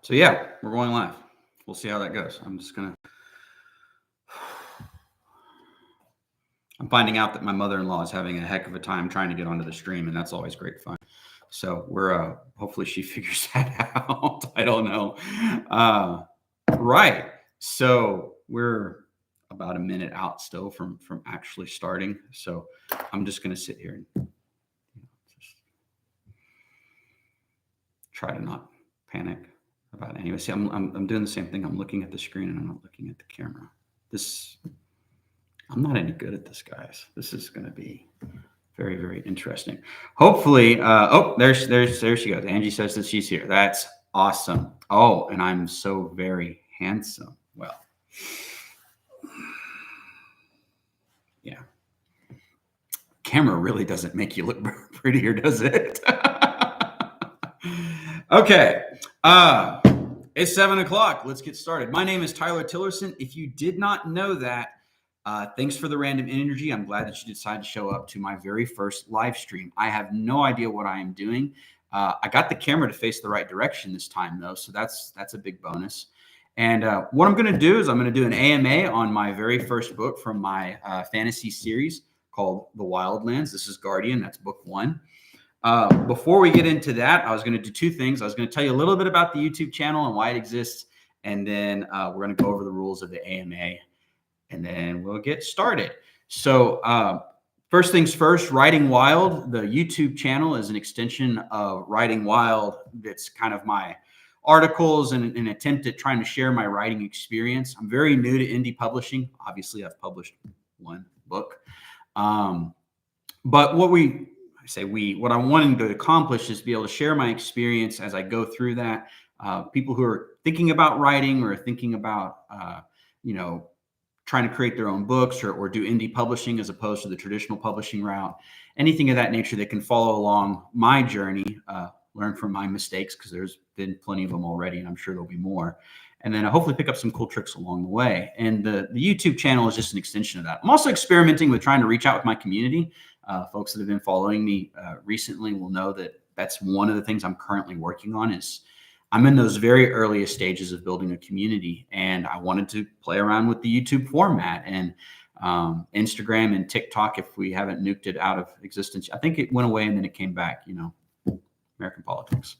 So yeah, we're going live. We'll see how that goes. I'm finding out that my mother-in-law is having a heck of a time trying to get onto the stream, and that's always great fun. So we're hopefully she figures that out. I don't know. Right. So we're about a minute out still from actually starting. So I'm just going to sit here and just try to not panic about it. Anyway, see, I'm doing the same thing. I'm looking at the screen and I'm not looking at the camera. I'm not any good at this, guys. This is going to be very, very interesting. Hopefully, there she goes. Angie says that she's here. That's awesome. Oh, and I'm so very handsome. Well, yeah. Camera really doesn't make you look prettier, does it? Okay. It's 7:00. Let's get started. My name is Tyler Tillerson. If you did not know that, thanks for the random energy. I'm glad that you decided to show up to my very first live stream. I have no idea what I am doing. I got the camera to face the right direction this time, though, so that's a big bonus. And what I'm going to do is I'm going to do an AMA on my very first book from my fantasy series called The Wildlands. This is Guardian. That's book 1. Before we get into that, I was going to do 2 things. I was going to tell you a little bit about the YouTube channel and why it exists, and then we're going to go over the rules of the AMA, and then we'll get started. So first things first, Writing Wild, the YouTube channel is an extension of Writing Wild. That's kind of my articles and an attempt at trying to share my writing experience. I'm very new to indie publishing. Obviously, I've published 1 book. But what I'm wanting to accomplish is be able to share my experience as I go through that. People who are thinking about writing or thinking about, trying to create their own books or do indie publishing as opposed to the traditional publishing route, anything of that nature that can follow along my journey, learn from my mistakes, because there's been plenty of them already, and I'm sure there'll be more. And then hopefully pick up some cool tricks along the way. And the YouTube channel is just an extension of that. I'm also experimenting with trying to reach out with my community. Folks that have been following me recently will know that that's one of the things I'm currently working on. Is I'm in those very earliest stages of building a community, and I wanted to play around with the YouTube format and Instagram and TikTok. If we haven't nuked it out of existence, I think it went away and then it came back. American politics.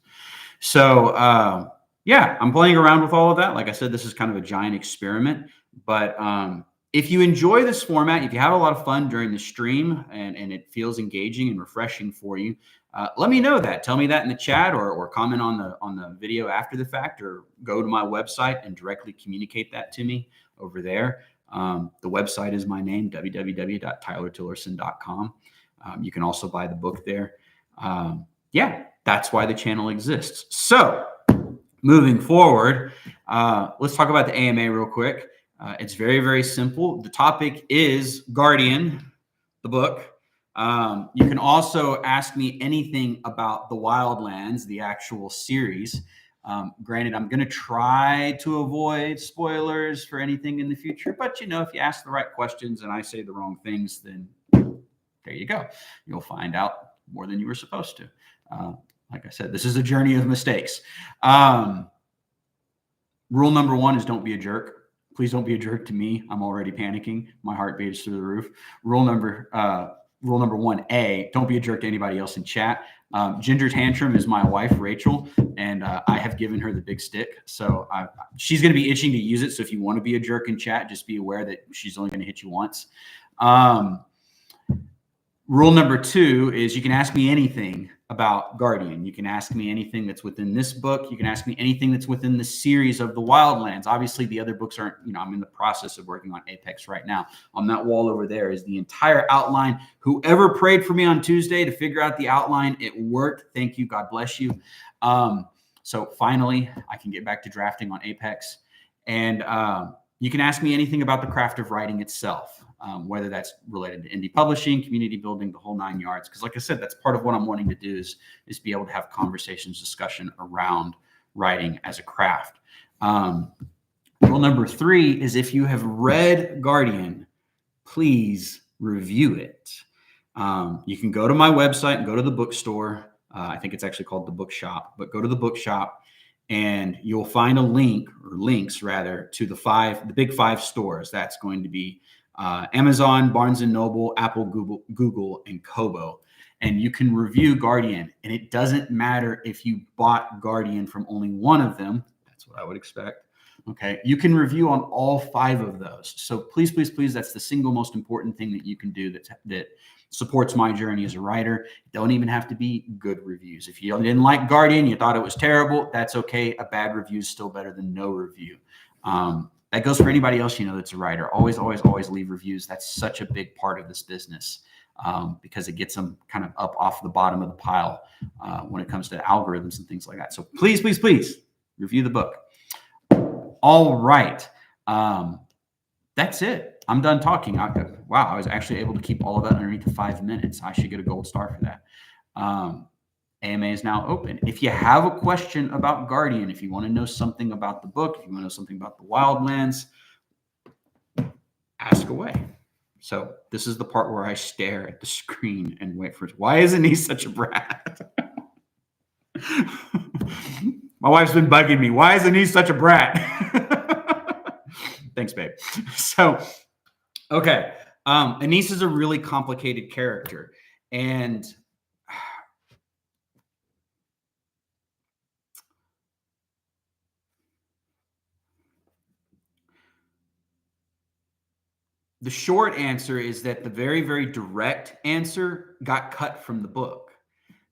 So yeah, I'm playing around with all of that. Like I said, this is kind of a giant experiment, but if you enjoy this format, if you have a lot of fun during the stream and it feels engaging and refreshing for you, let me know that. Tell me that in the chat or comment on the video after the fact, or go to my website and directly communicate that to me over there. The website is my name, www.tylertillerson.com. You can also buy the book there. Yeah, that's why the channel exists. So moving forward, let's talk about the AMA real quick. It's very, very simple. The topic is Guardian, the book. You can also ask me anything about the Wildlands, the actual series. Granted, I'm going to try to avoid spoilers for anything in the future, but if you ask the right questions and I say the wrong things, then there you go. You'll find out more than you were supposed to. Like I said, this is a journey of mistakes. Rule number 1 is don't be a jerk. Please don't be a jerk to me. I'm already panicking. My heart beats through the roof. Rule number 1A, don't be a jerk to anybody else in chat. Ginger Tantrum is my wife, Rachel, and I have given her the big stick. So she's going to be itching to use it. So if you want to be a jerk in chat, just be aware that she's only going to hit you once. Rule number 2 is you can ask me anything about Guardian. You can ask me anything that's within this book. You can ask me anything that's within the series of the Wildlands. Obviously, the other books aren't, I'm in the process of working on Apex right now. On that wall over there is the entire outline. Whoever prayed for me on Tuesday to figure out the outline, it worked. Thank you. God bless you. So finally, I can get back to drafting on Apex. And you can ask me anything about the craft of writing itself. Whether that's related to indie publishing, community building, the whole 9 yards. Because like I said, that's part of what I'm wanting to do is be able to have conversations, discussion around writing as a craft. Rule number 3 is if you have read Guardian, please review it. You can go to my website and go to the bookstore. I think it's actually called the Bookshop, but go to the Bookshop and you'll find a link, or links rather, to the big five stores. That's going to be Amazon, Barnes and Noble, Apple, Google, and Kobo. And you can review Guardian, and it doesn't matter if you bought Guardian from only one of them. That's what I would expect. Okay, you can review on all five of those. So please, please, please, that's the single most important thing that you can do that supports my journey as a writer. Don't even have to be good reviews. If you didn't like Guardian, you thought it was terrible, that's okay. A bad review is still better than no review. That goes for anybody else that's a writer. Always, always, always leave reviews. That's such a big part of this business, because it gets them kind of up off the bottom of the pile when it comes to algorithms and things like that. So please, please, please review the book. All right. That's it. I'm done talking. Wow, I was actually able to keep all of that underneath the 5 minutes. I should get a gold star for that. AMA is now open. If you have a question about Guardian, if you want to know something about the book, if you want to know something about the Wildlands, ask away. So this is the part where I stare at the screen and wait for it. Why isn't he such a brat? My wife's been bugging me. Why isn't he such a brat? Thanks, babe. So, okay. Anise is a really complicated character. And the short answer is that the very, very direct answer got cut from the book.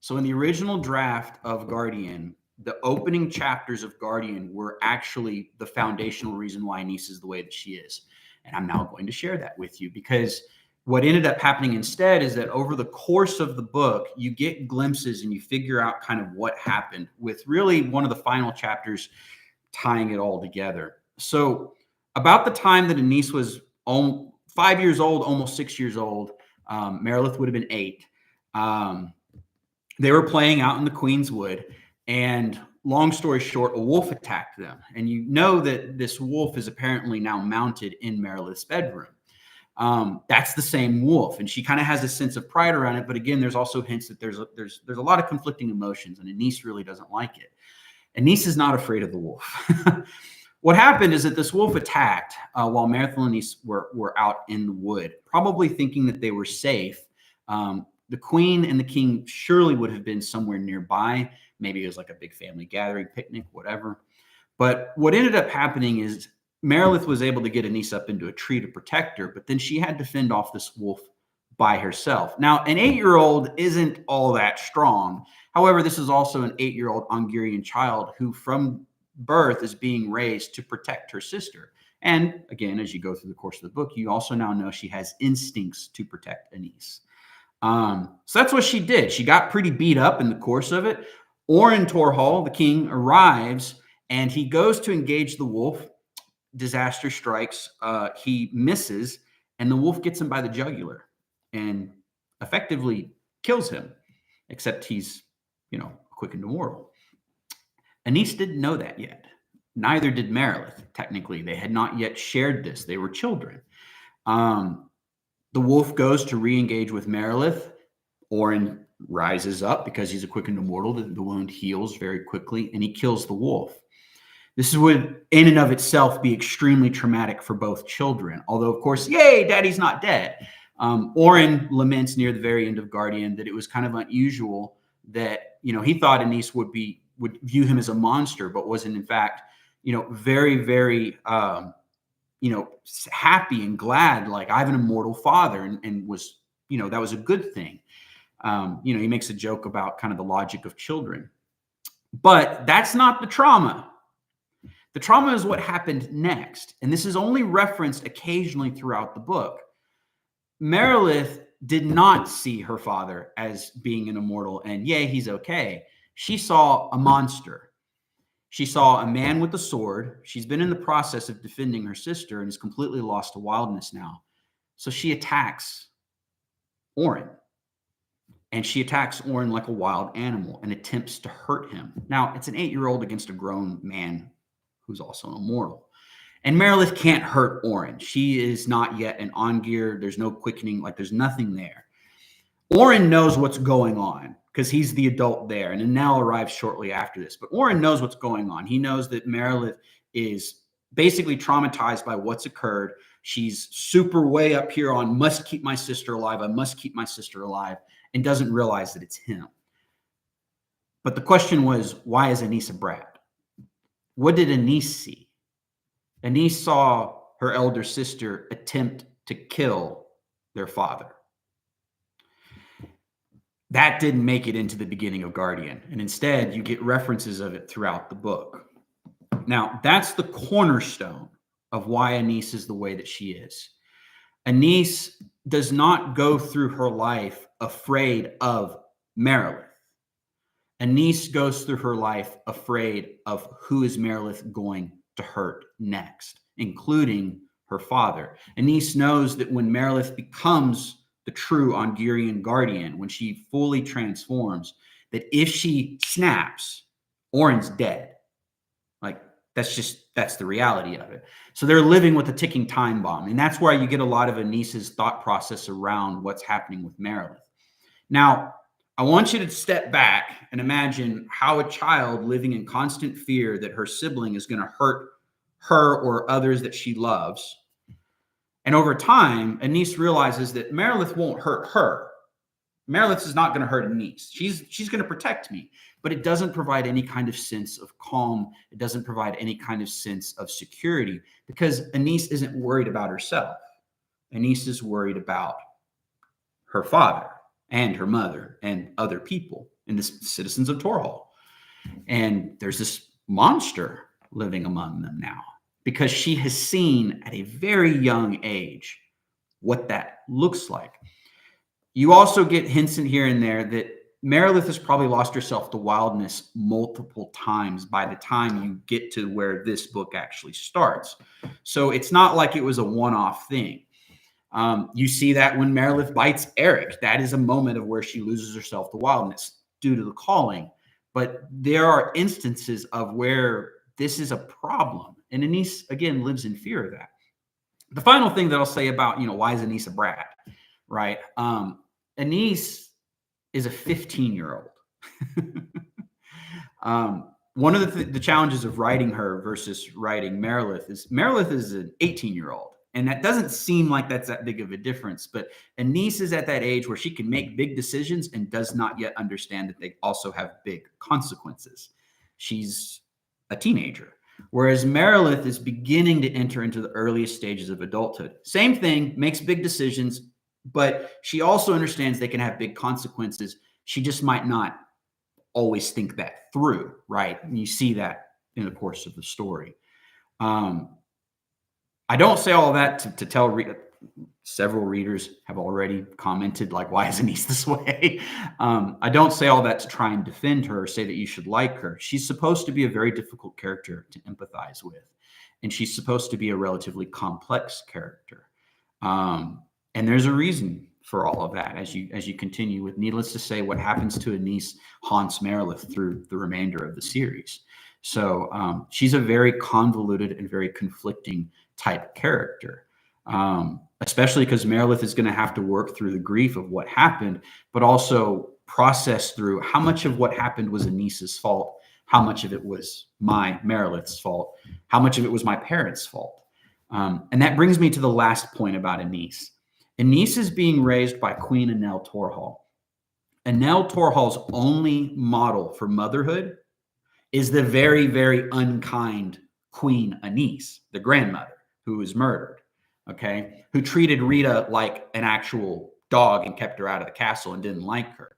So in the original draft of Guardian, the opening chapters of Guardian were actually the foundational reason why Anise is the way that she is. And I'm now going to share that with you, because what ended up happening instead is that over the course of the book, you get glimpses and you figure out kind of what happened, with really one of the final chapters tying it all together. So about the time that Anise was 5 years old, almost 6 years old, Merilith would have been 8. They were playing out in the Queen's Wood, and long story short, a wolf attacked them. And you know that this wolf is apparently now mounted in Merilith's bedroom. That's the same wolf, and she kind of has a sense of pride around it. But again, there's also hints that there's a lot of conflicting emotions, and Anise really doesn't like it. Anise is not afraid of the wolf. What happened is that this wolf attacked while Merilith and Anise were out in the wood, probably thinking that they were safe. The queen and the king surely would have been somewhere nearby. Maybe it was like a big family gathering, picnic, whatever. But what ended up happening is Merilith was able to get Anise up into a tree to protect her, but then she had to fend off this wolf by herself. Now, an 8-year-old isn't all that strong. However, this is also an 8-year-old Ongirian child who from birth is being raised to protect her sister. And again, as you go through the course of the book, you also now know she has instincts to protect Anise. So that's what she did. She got pretty beat up in the course of it. Oren Torhall, the king, arrives, and he goes to engage the wolf. Disaster strikes. He misses, and the wolf gets him by the jugular and effectively kills him, except he's, quickened to mortal. Anise didn't know that yet. Neither did Merilith, technically. They had not yet shared this. They were children. The wolf goes to re-engage with Merilith. Oren rises up because he's a quickened immortal. The wound heals very quickly, and he kills the wolf. This would, in and of itself, be extremely traumatic for both children. Although, of course, yay, daddy's not dead. Oren laments near the very end of Guardian that it was kind of unusual that, he thought Anise would view him as a monster, but wasn't, in fact, very, very, happy and glad, like, I have an immortal father, and was, that was a good thing. He makes a joke about kind of the logic of children. But that's not the trauma. The trauma is what happened next. And this is only referenced occasionally throughout the book. Merilith did not see her father as being an immortal and, yay, he's okay. She saw a monster. She saw a man with a sword. She's been in the process of defending her sister and is completely lost to wildness now. So she attacks Oren. And she attacks Oren like a wild animal and attempts to hurt him. Now, it's an 8-year-old against a grown man who's also an immortal. And Merilith can't hurt Oren. She is not yet an Ongir. There's no quickening. Like, there's nothing there. Oren knows what's going on because he's the adult there, and Anel arrives shortly after this. But Oren knows what's going on. He knows that Merilith is basically traumatized by what's occurred. She's super way up here on must keep my sister alive. I must keep my sister alive, and doesn't realize that it's him. But the question was, why is Anise a brat? What did Anise see? Anise saw her elder sister attempt to kill their father. That didn't make it into the beginning of Guardian, and instead you get references of it throughout the book. Now, that's the cornerstone of why Anise is the way that she is. Anise does not go through her life afraid of Merilith. Anise goes through her life afraid of who is Merilith going to hurt next, including her father. Anise knows that when Merilith becomes the true Ongirian guardian, when she fully transforms, that if she snaps, Oren's dead. Like, that's the reality of it. So they're living with a ticking time bomb. And that's why you get a lot of Anise's thought process around what's happening with Merilith. Now, I want you to step back and imagine how a child living in constant fear that her sibling is going to hurt her or others that she loves. And over time, Anise realizes that Merilith won't hurt her. Merilith is not going to hurt Anise. She's going to protect me, but it doesn't provide any kind of sense of calm. It doesn't provide any kind of sense of security because Anise isn't worried about herself. Anise is worried about her father and her mother and other people and the citizens of Torhall. And there's this monster living among them now because she has seen at a very young age what that looks like. You also get hints in here and there that Merilith has probably lost herself to wildness multiple times by the time you get to where this book actually starts. So it's not like it was a one-off thing. You see that when Merilith bites Eric. That is a moment of where she loses herself to wildness due to the calling. But there are instances of where this is a problem. And Anise, again, lives in fear of that. The final thing that I'll say about, why is Anise a brat, right? Anise is a 15-year-old. One of the challenges of writing her versus writing Merilith is an 18-year-old. And that doesn't seem like that's that big of a difference. But Anise is at that age where she can make big decisions and does not yet understand that they also have big consequences. She's a teenager. Whereas Merilith is beginning to enter into the earliest stages of adulthood. Same thing, makes big decisions, but she also understands they can have big consequences. She just might not always think that through, right? And you see that in the course of the story. I don't say all of that to tell several readers have already commented, like, why is Anise this way? I don't say all that to try and defend her or say that you should like her. She's supposed to be a very difficult character to empathize with. And she's supposed to be a relatively complex character. And there's a reason for all of that as you continue with. Needless to say, what happens to Anise haunts Merilith through the remainder of the series. So she's a very convoluted and very conflicting type character, especially because Merilith is going to have to work through the grief of what happened, but also process through how much of what happened was Anise's fault, how much of it was my Merilith's fault, how much of it was my parents' fault. And that brings me to the last point about Anise. Anise is being raised by Queen Anel Torhall. Anel Torhall's only model for motherhood is the very, very unkind Queen Anise, the grandmother who was murdered, okay, who treated Rita like an actual dog and kept her out of the castle and didn't like her.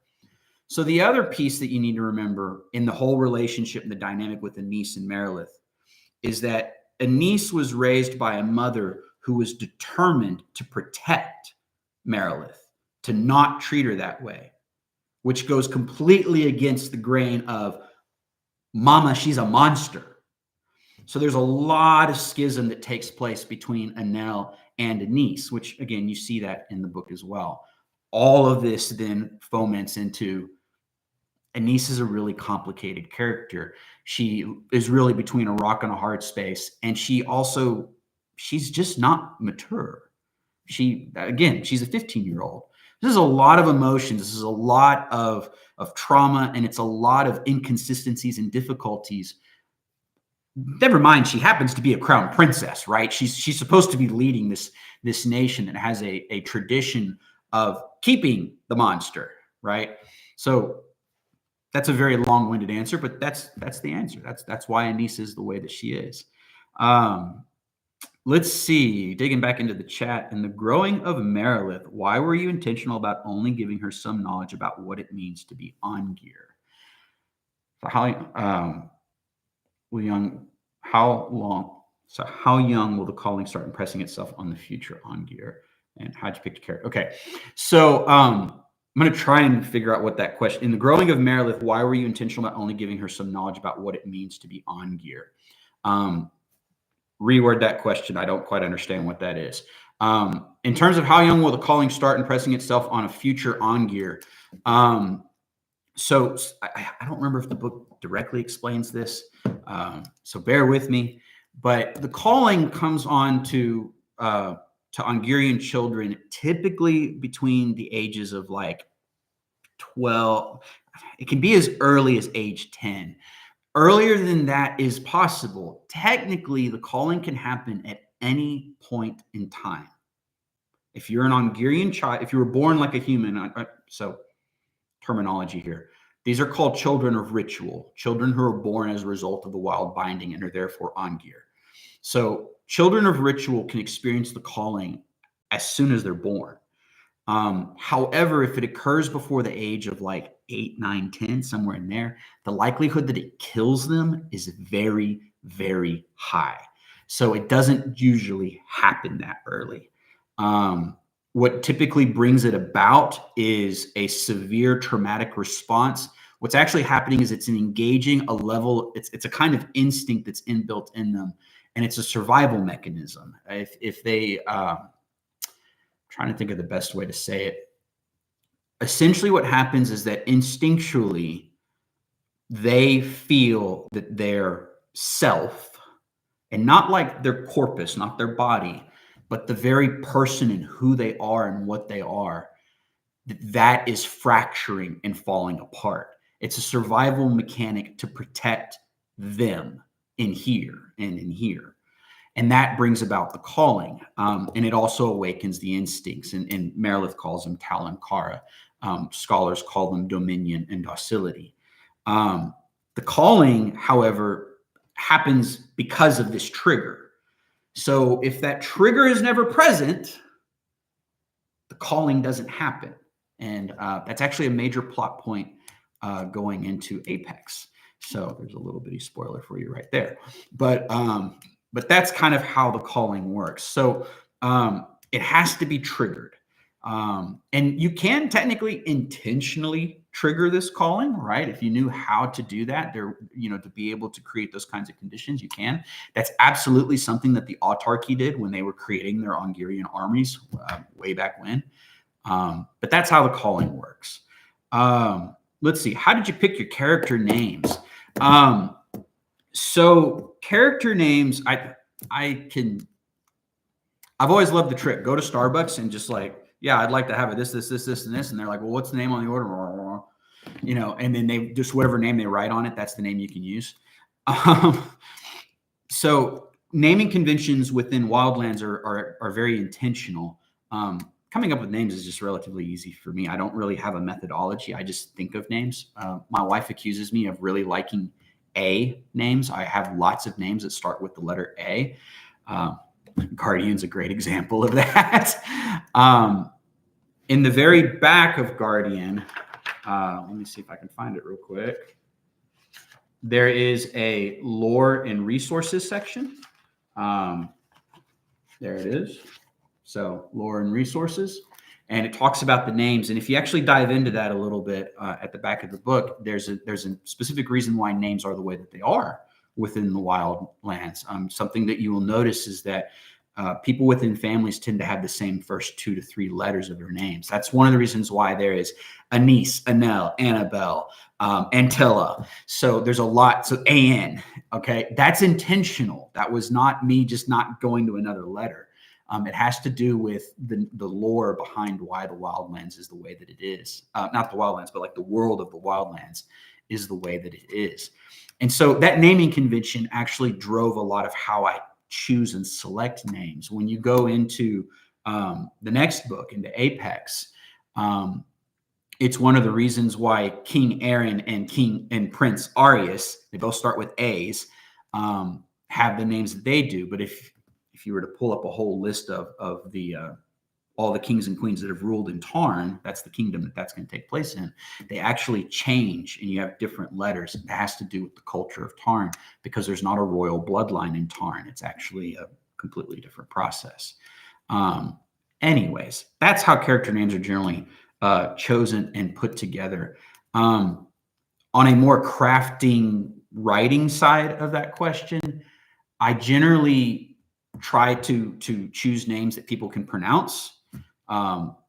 So the other piece that you need to remember in the whole relationship and the dynamic with Anise and Merilith is that Anise was raised by a mother who was determined to protect Merilith, to not treat her that way, which goes completely against the grain of Mama, she's a monster. So there's a lot of schism that takes place between Anel and Anise, which, again, you see that in the book as well. All of this then foments into Anise is a really complicated character. She is really between a rock and a hard space. And she's just not mature. She's a 15-year-old. This is a lot of emotions. This is a lot of trauma, and it's a lot of inconsistencies and difficulties. Never mind, she happens to be a crown princess, right? She's supposed to be leading this nation that has a tradition of keeping the monster, right? So that's a very long-winded answer, but that's the answer. That's why Anissa is the way that she is. Let's see, digging back into the chat. In the growing of Merilith, why were you intentional about only giving her some knowledge about what it means to be on gear? So how young will the calling start impressing itself on the future on gear? And how'd you pick your character? Okay, so I'm going to try and figure out what that question. In the growing of Merilith, why were you intentional about only giving her some knowledge about what it means to be on gear? Reword that question. I don't quite understand what that is. In terms of how young will the calling start impressing itself on a future on gear? So I don't remember if the book directly explains this. So bear with me. But the calling comes on to Ongerian children typically between the ages of like 12. It can be as early as age 10. Earlier than that is possible. Technically, the calling can happen at any point in time. If you're an Ongerian child, if you were born like a human, so terminology here, these are called children of ritual, children who are born as a result of the wild binding and are therefore Ongir. So children of ritual can experience the calling as soon as they're born. However, if it occurs before the age of like 8, 9, 10, somewhere in there, the likelihood that it kills them is very, very high. So it doesn't usually happen that early. What typically brings it about is a severe traumatic response. What's actually happening is it's engaging a level, it's a kind of instinct that's inbuilt in them, and it's a survival mechanism. If they trying to think of the best way to say it. Essentially, what happens is that instinctually, they feel that their self, and not like their corpus, not their body, but the very person and who they are and what they are, that is fracturing and falling apart. It's a survival mechanic to protect them in here and in here. And that brings about the calling. And it also awakens the instincts. And Merilith calls them Talankara. Scholars call them dominion and docility. The calling, however, happens because of this trigger. So if that trigger is never present, the calling doesn't happen. And that's actually a major plot point going into Apex. So there's a little bitty spoiler for you right there. But that's kind of how the calling works. So it has to be triggered. And you can technically intentionally trigger this calling, right? If you knew how to do that, to be able to create those kinds of conditions, you can. That's absolutely something that the autarky did when they were creating their Ongerian armies way back when. But that's how the calling works. Let's see. How did you pick your character names? So character names, I've always loved the trick. Go to Starbucks and just like, yeah, I'd like to have it this, and this. And they're like, well, what's the name on the order? And then they just, whatever name they write on it, that's the name you can use. So naming conventions within Wildlands are very intentional. Coming up with names is just relatively easy for me. I don't really have a methodology. I just think of names. My wife accuses me of really liking A names. I have lots of names that start with the letter A. Guardian's a great example of that. In the very back of Guardian, let me see if I can find it real quick. There is a lore and resources section. There it is. So lore and resources. And it talks about the names. And if you actually dive into that a little bit at the back of the book, there's a specific reason why names are the way that they are within the Wildlands. Something that you will notice is that people within families tend to have the same first 2 to 3 letters of their names. That's one of the reasons why there is Anise, Anel, Annabelle, Antilla. So there's a lot. So An, okay, that's intentional. That was not me just not going to another letter. It has to do with the lore behind why the Wildlands is the way that it is. Not the Wildlands, but like the world of the Wildlands is the way that it is. And so that naming convention actually drove a lot of how I choose and select names. When you go into the next book, into Apex, it's one of the reasons why King Aaron and Prince Arius, they both start with A's, have the names that they do. But if you were to pull up a whole list of the all the kings and queens that have ruled in Tarn, that's the kingdom that's going to take place in, they actually change, and you have different letters. It has to do with the culture of Tarn, because there's not a royal bloodline in Tarn. It's actually a completely different process. Anyways, that's how character names are generally chosen and put together. On a more crafting writing side of that question, I generally try to choose names that people can pronounce.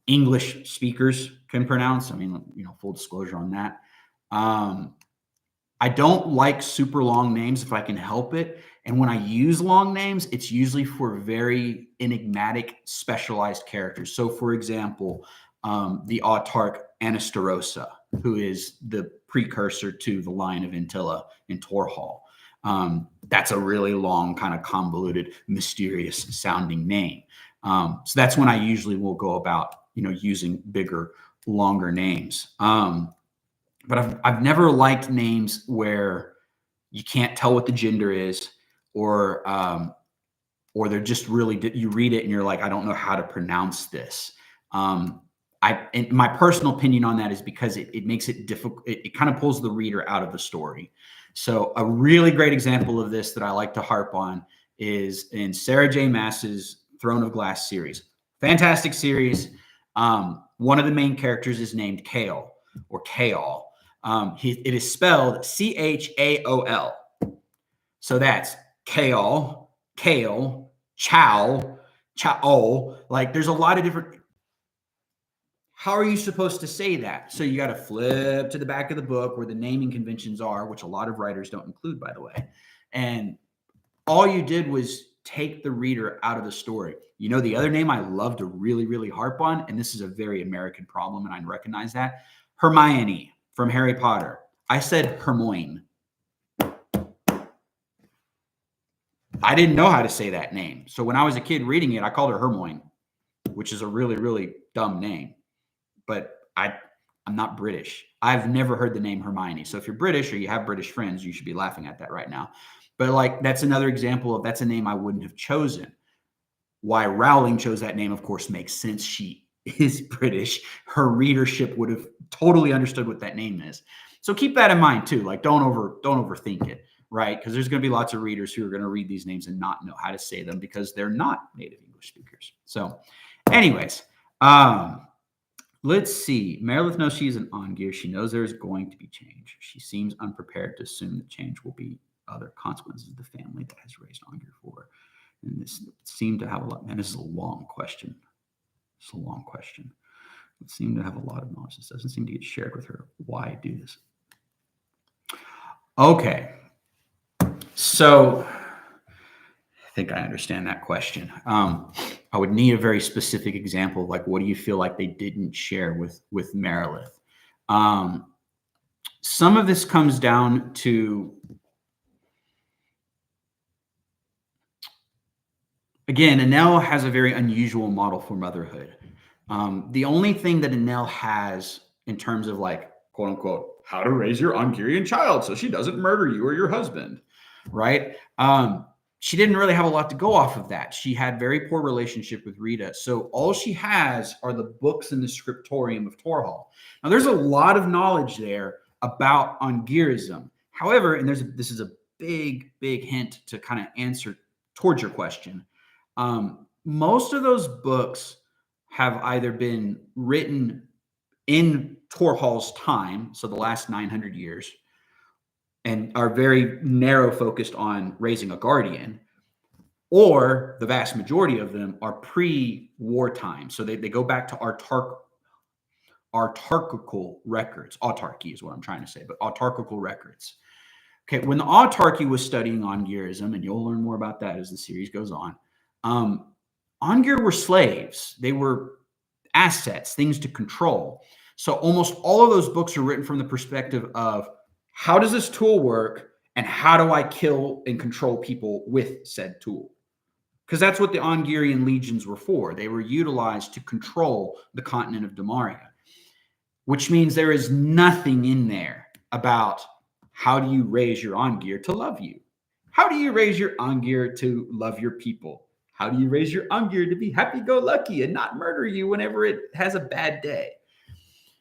English speakers can pronounce. I mean, full disclosure on that. I don't like super long names if I can help it. And when I use long names, it's usually for very enigmatic, specialized characters. So, for example, the autarch Anastarosa, who is the precursor to the line of Intilla in Torhall. That's a really long, kind of convoluted, mysterious sounding name. So that's when I usually will go about, using bigger, longer names. But I've never liked names where you can't tell what the gender is, or they're just really, you read it and you're like, I don't know how to pronounce this. And my personal opinion on that is because it makes it difficult. It kind of pulls the reader out of the story. So a really great example of this that I like to harp on is in Sarah J. Maas's Throne of Glass series. Fantastic series. One of the main characters is named Kale, or Kaol. It is spelled Chaol. So that's Kaol, Kale, Chow. Like, there's a lot of different. How are you supposed to say that? So you got to flip to the back of the book where the naming conventions are, which a lot of writers don't include, by the way. And all you did was take the reader out of the story. The other name I love to really, really harp on, and this is a very American problem, and I recognize that, Hermione from Harry Potter. I said Hermione. I didn't know how to say that name. So when I was a kid reading it, I called her Hermione, which is a really, really dumb name. But I'm not British. I've never heard the name Hermione. So if you're British or you have British friends, you should be laughing at that right now. But that's another example of, that's a name I wouldn't have chosen. Why Rowling chose that name, of course, makes sense. She is British. Her readership would have totally understood what that name is. So keep that in mind too. Don't overthink it, right? Because there's going to be lots of readers who are going to read these names and not know how to say them because they're not native English speakers. So anyways, let's see. Meredith knows she's an on-gear. She knows there's going to be change. She seems unprepared to assume that change will be other consequences of the family that has raised on-gear for her. And this seemed to have a lot. Man, this is a long question. It's a long question. It seemed to have a lot of knowledge. This doesn't seem to get shared with her. Why do this? Okay. So I think I understand that question. I would need a very specific example, like what do you feel like they didn't share with Meredith? Some of this comes down to, again, Anel has a very unusual model for motherhood. The only thing that Anel has in terms of, like, quote unquote, how to raise your Ungarian child so she doesn't murder you or your husband, right? She didn't really have a lot to go off of that. She had very poor relationship with Rita. So all she has are the books in the scriptorium of Torhall. Now, there's a lot of knowledge there about Ungirism. However, and this is a big, big hint to kind of answer towards your question. Most of those books have either been written in Torhall's time, so the last 900 years, and are very narrow focused on raising a guardian, or the vast majority of them are pre-wartime. So they go back to autarchical records. Autarky is what I'm trying to say, but autarchical records. Okay, when the autarchy was studying Ungirism, and you'll learn more about that as the series goes on, Ongear were slaves. They were assets, things to control. So almost all of those books are written from the perspective of how does this tool work and how do I kill and control people with said tool? Because that's what the Ongirian legions were for. They were utilized to control the continent of Demaria, which means there is nothing in there about how do you raise your Ongir to love you? How do you raise your Ongir to love your people? How do you raise your Ongir to be happy-go-lucky and not murder you whenever it has a bad day?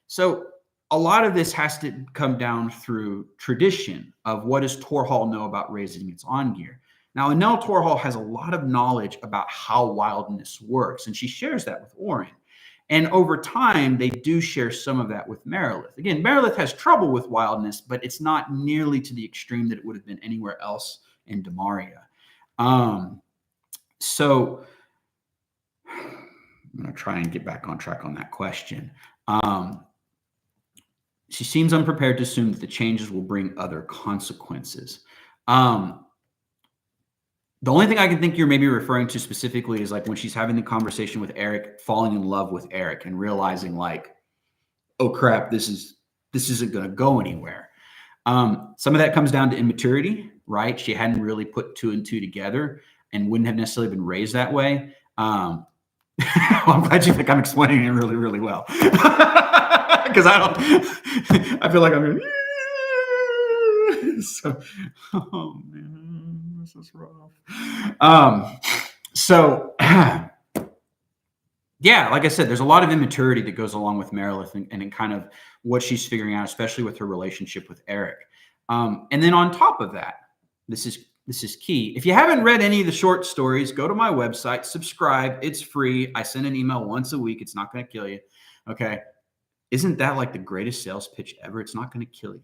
So a lot of this has to come down through tradition of what does Torhall know about raising its Ongir. Now, Enel Torhall has a lot of knowledge about how wildness works, and she shares that with Orin. And over time, they do share some of that with Merilith. Again, Merilith has trouble with wildness, but it's not nearly to the extreme that it would have been anywhere else in Demaria. So I'm going to try and get back on track on that question. She seems unprepared to assume that the changes will bring other consequences. The only thing I can think you're maybe referring to specifically is like when she's having the conversation with Eric, falling in love with Eric and realizing like, oh crap, this isn't going to go anywhere. Some of that comes down to immaturity, right? She hadn't really put two and two together and wouldn't have necessarily been raised that way. Well, I'm glad you think I'm explaining it really, really well. Because I feel like I'm so, oh man, this is rough. Yeah, like I said, there's a lot of immaturity that goes along with Merilith and in kind of what she's figuring out, especially with her relationship with Eric. And then on top of that, this is key. If you haven't read any of the short stories, go to my website, subscribe. It's free. I send an email once a week. It's not going to kill you. Okay. Isn't that like the greatest sales pitch ever? It's not going to kill you.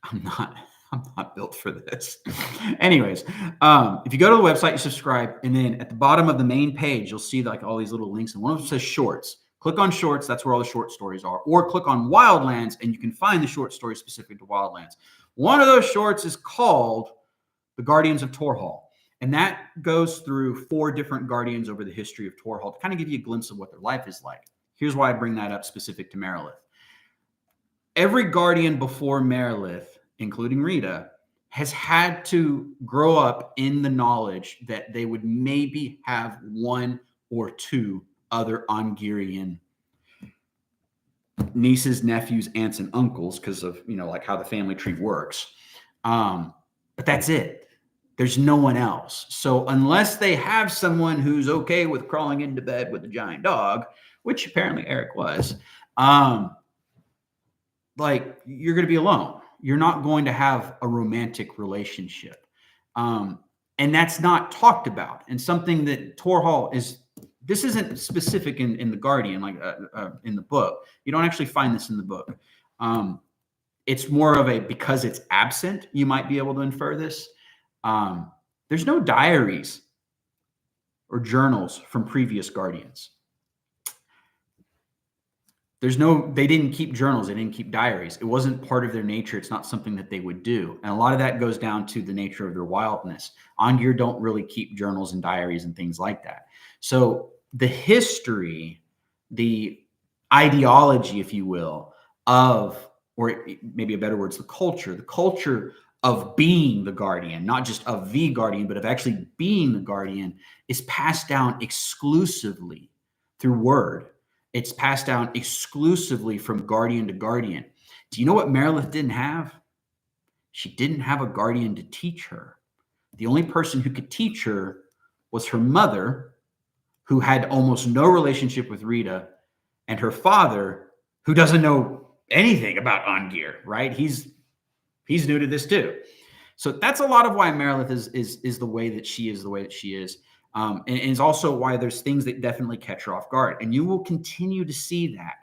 I'm not built for this. Anyways, if you go to the website, you subscribe, and then at the bottom of the main page, you'll see like all these little links, and one of them says shorts. Click on shorts. That's where all the short stories are. Or click on Wildlands, and you can find the short stories specific to Wildlands. One of those shorts is called The Guardians of Torhall, and that goes through 4 different guardians over the history of Torhall to kind of give you a glimpse of what their life is like. Here's why I bring that up specific to Merilith. Every guardian before Merilith, including Rita, has had to grow up in the knowledge that they would maybe have 1 or 2 other Ongirian nieces, nephews, aunts, and uncles because of, like how the family tree works. But that's it. There's no one else. So unless they have someone who's okay with crawling into bed with a giant dog, which apparently Eric was, like you're going to be alone. You're not going to have a romantic relationship. And that's not talked about. And something that Torhall this isn't specific in the Guardian, like in the book. You don't actually find this in the book. It's more of because it's absent, you might be able to infer this. There's no diaries or journals from previous Guardians. They didn't keep journals. They didn't keep diaries. It wasn't part of their nature. It's not something that they would do. And a lot of that goes down to the nature of their wildness. Ongir don't really keep journals and diaries and things like that. So the history, the ideology, if you will, of, or maybe a better word is the culture of being the guardian, not just of the guardian, but of actually being the guardian, is passed down exclusively through word. It's passed down exclusively from guardian to guardian. Do you know what Merilith didn't have? She didn't have a guardian to teach her. The only person who could teach her was her mother, who had almost no relationship with Rita, and her father, who doesn't know anything about Ongir, right? He's new to this too. So that's a lot of why Merilith is the way that she is, the way that she is. And it's also why there's things that definitely catch her off guard. And you will continue to see that.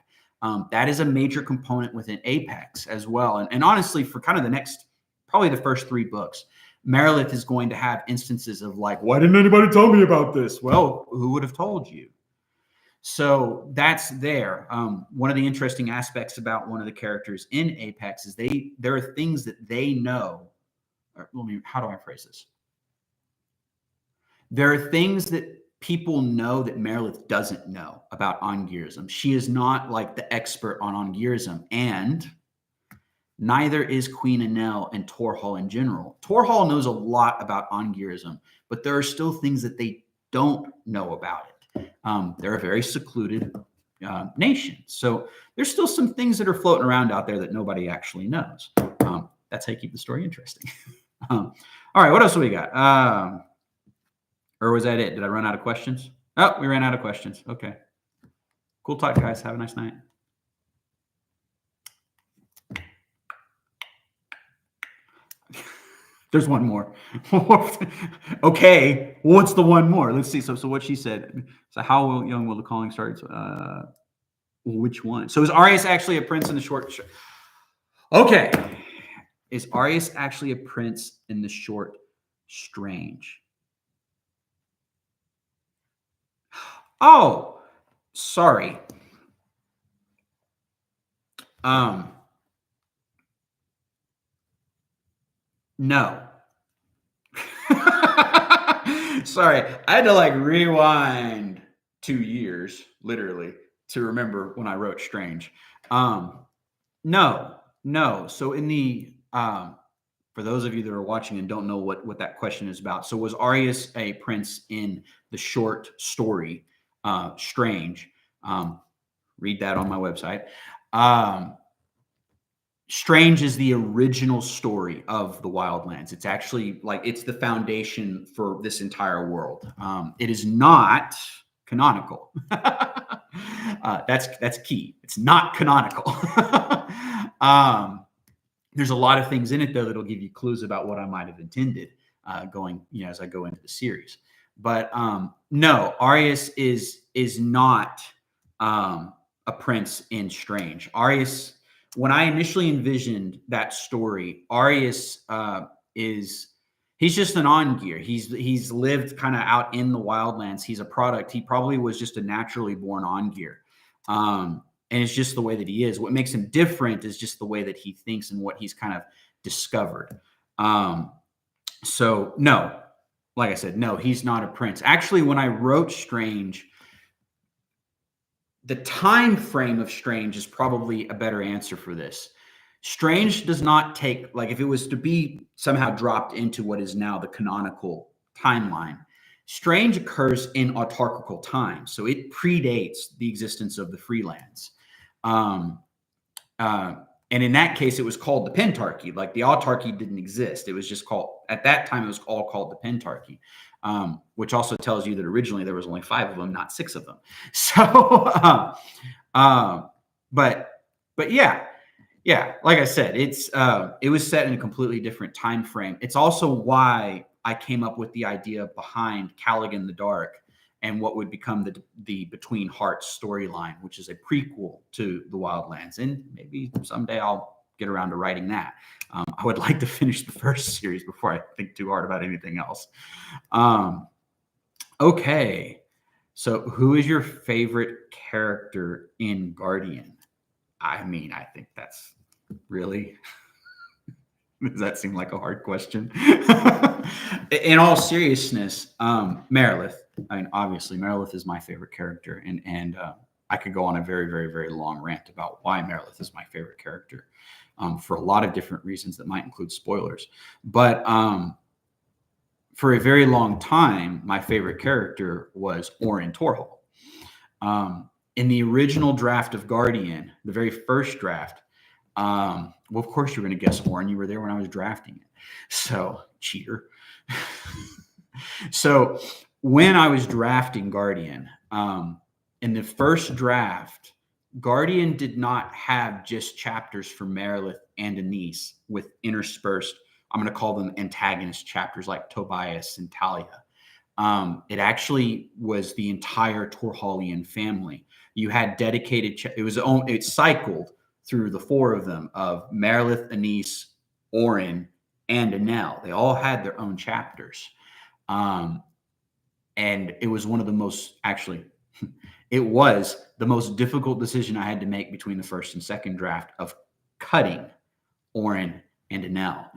That is a major component within Apex as well. And honestly, for kind of the next, probably the first 3 books, Merilith is going to have instances of like, why didn't anybody tell me about this? Well, who would have told you? So that's there. One of the interesting aspects about one of the characters in Apex is there are things that they know. How do I phrase this? There are things that people know that Merilith doesn't know about Ongirism. She is not like the expert on Ongirism, and neither is Queen Anel and Torhall in general. Torhall knows a lot about Ongirism, but there are still things that they don't know about it. They're a very secluded nation. So there's still some things that are floating around out there that nobody actually knows. That's how you keep the story interesting. All right, what else do we got? Or was that it? Did I run out of questions? Oh, we ran out of questions. Okay. Cool talk, guys. Have a nice night. There's one more. Okay, what's the one more? Let's see. So what she said. So how young will the calling start? Which one? So is Arius actually a prince in the short? Okay. Is Arius actually a prince in the short Strange? Oh, sorry. No. Sorry, I had to like rewind 2 years, literally, to remember when I wrote Strange. No. So in the for those of you that are watching and don't know what that question is about, so was Arius a prince in the short story Strange? Read that on my website. Strange is the original story of the Wildlands. It's actually like it's the foundation for this entire world. It is not canonical. That's key. It's not canonical. There's a lot of things in it though that'll give you clues about what I might have intended going, as I go into the series. But no, Arius is not a prince in Strange. Arius. When I initially envisioned that story, Arius he's just an Ongear. He's lived kind of out in the Wildlands. He's a product. He probably was just a naturally born Ongear. And it's just the way that he is. What makes him different is just the way that he thinks and what he's kind of discovered. So no, like I said, no, he's not a prince. Actually, when I wrote Strange, the time frame of Strange is probably a better answer for this. Strange does not take, like if it was to be somehow dropped into what is now the canonical timeline, Strange occurs in autarchical time. So it predates the existence of the Freelands. And in that case, it was called the Pentarchy. Like the autarchy didn't exist. It was just called, at that time, it was all called the Pentarchy. Which also tells you that originally there was only 5 of them, not 6 of them. So, but yeah, like I said, it was set in a completely different time frame. It's also why I came up with the idea behind Callaghan the Dark and what would become the Between Hearts storyline, which is a prequel to the Wildlands. And maybe someday I'll get around to writing that. I would like to finish the first series before I think too hard about anything else. Okay. So who is your favorite character in Guardian? I mean, I think that's really... Does that seem like a hard question? In all seriousness, Merilith. I mean, obviously, Merilith is my favorite character, and I could go on a very, very, very long rant about why Merilith is my favorite character for a lot of different reasons that might include spoilers. But for a very long time, my favorite character was Orin Torhall. In the original draft of Guardian, the very first draft, well, of course you're going to guess Orin. You were there when I was drafting it. So, cheater. So, when I was drafting Guardian, in the first draft, Guardian did not have just chapters for Merilith and Anise with interspersed, I'm going to call them antagonist chapters like Tobias and Talia. It actually was the entire Torhallian family. You had dedicated, it cycled through the 4 of them of Merilith, Anise, Orin, and Anel. They all had their own chapters. And it was one of the most, actually, it was the most difficult decision I had to make between the first and second draft of cutting Orin and Anel,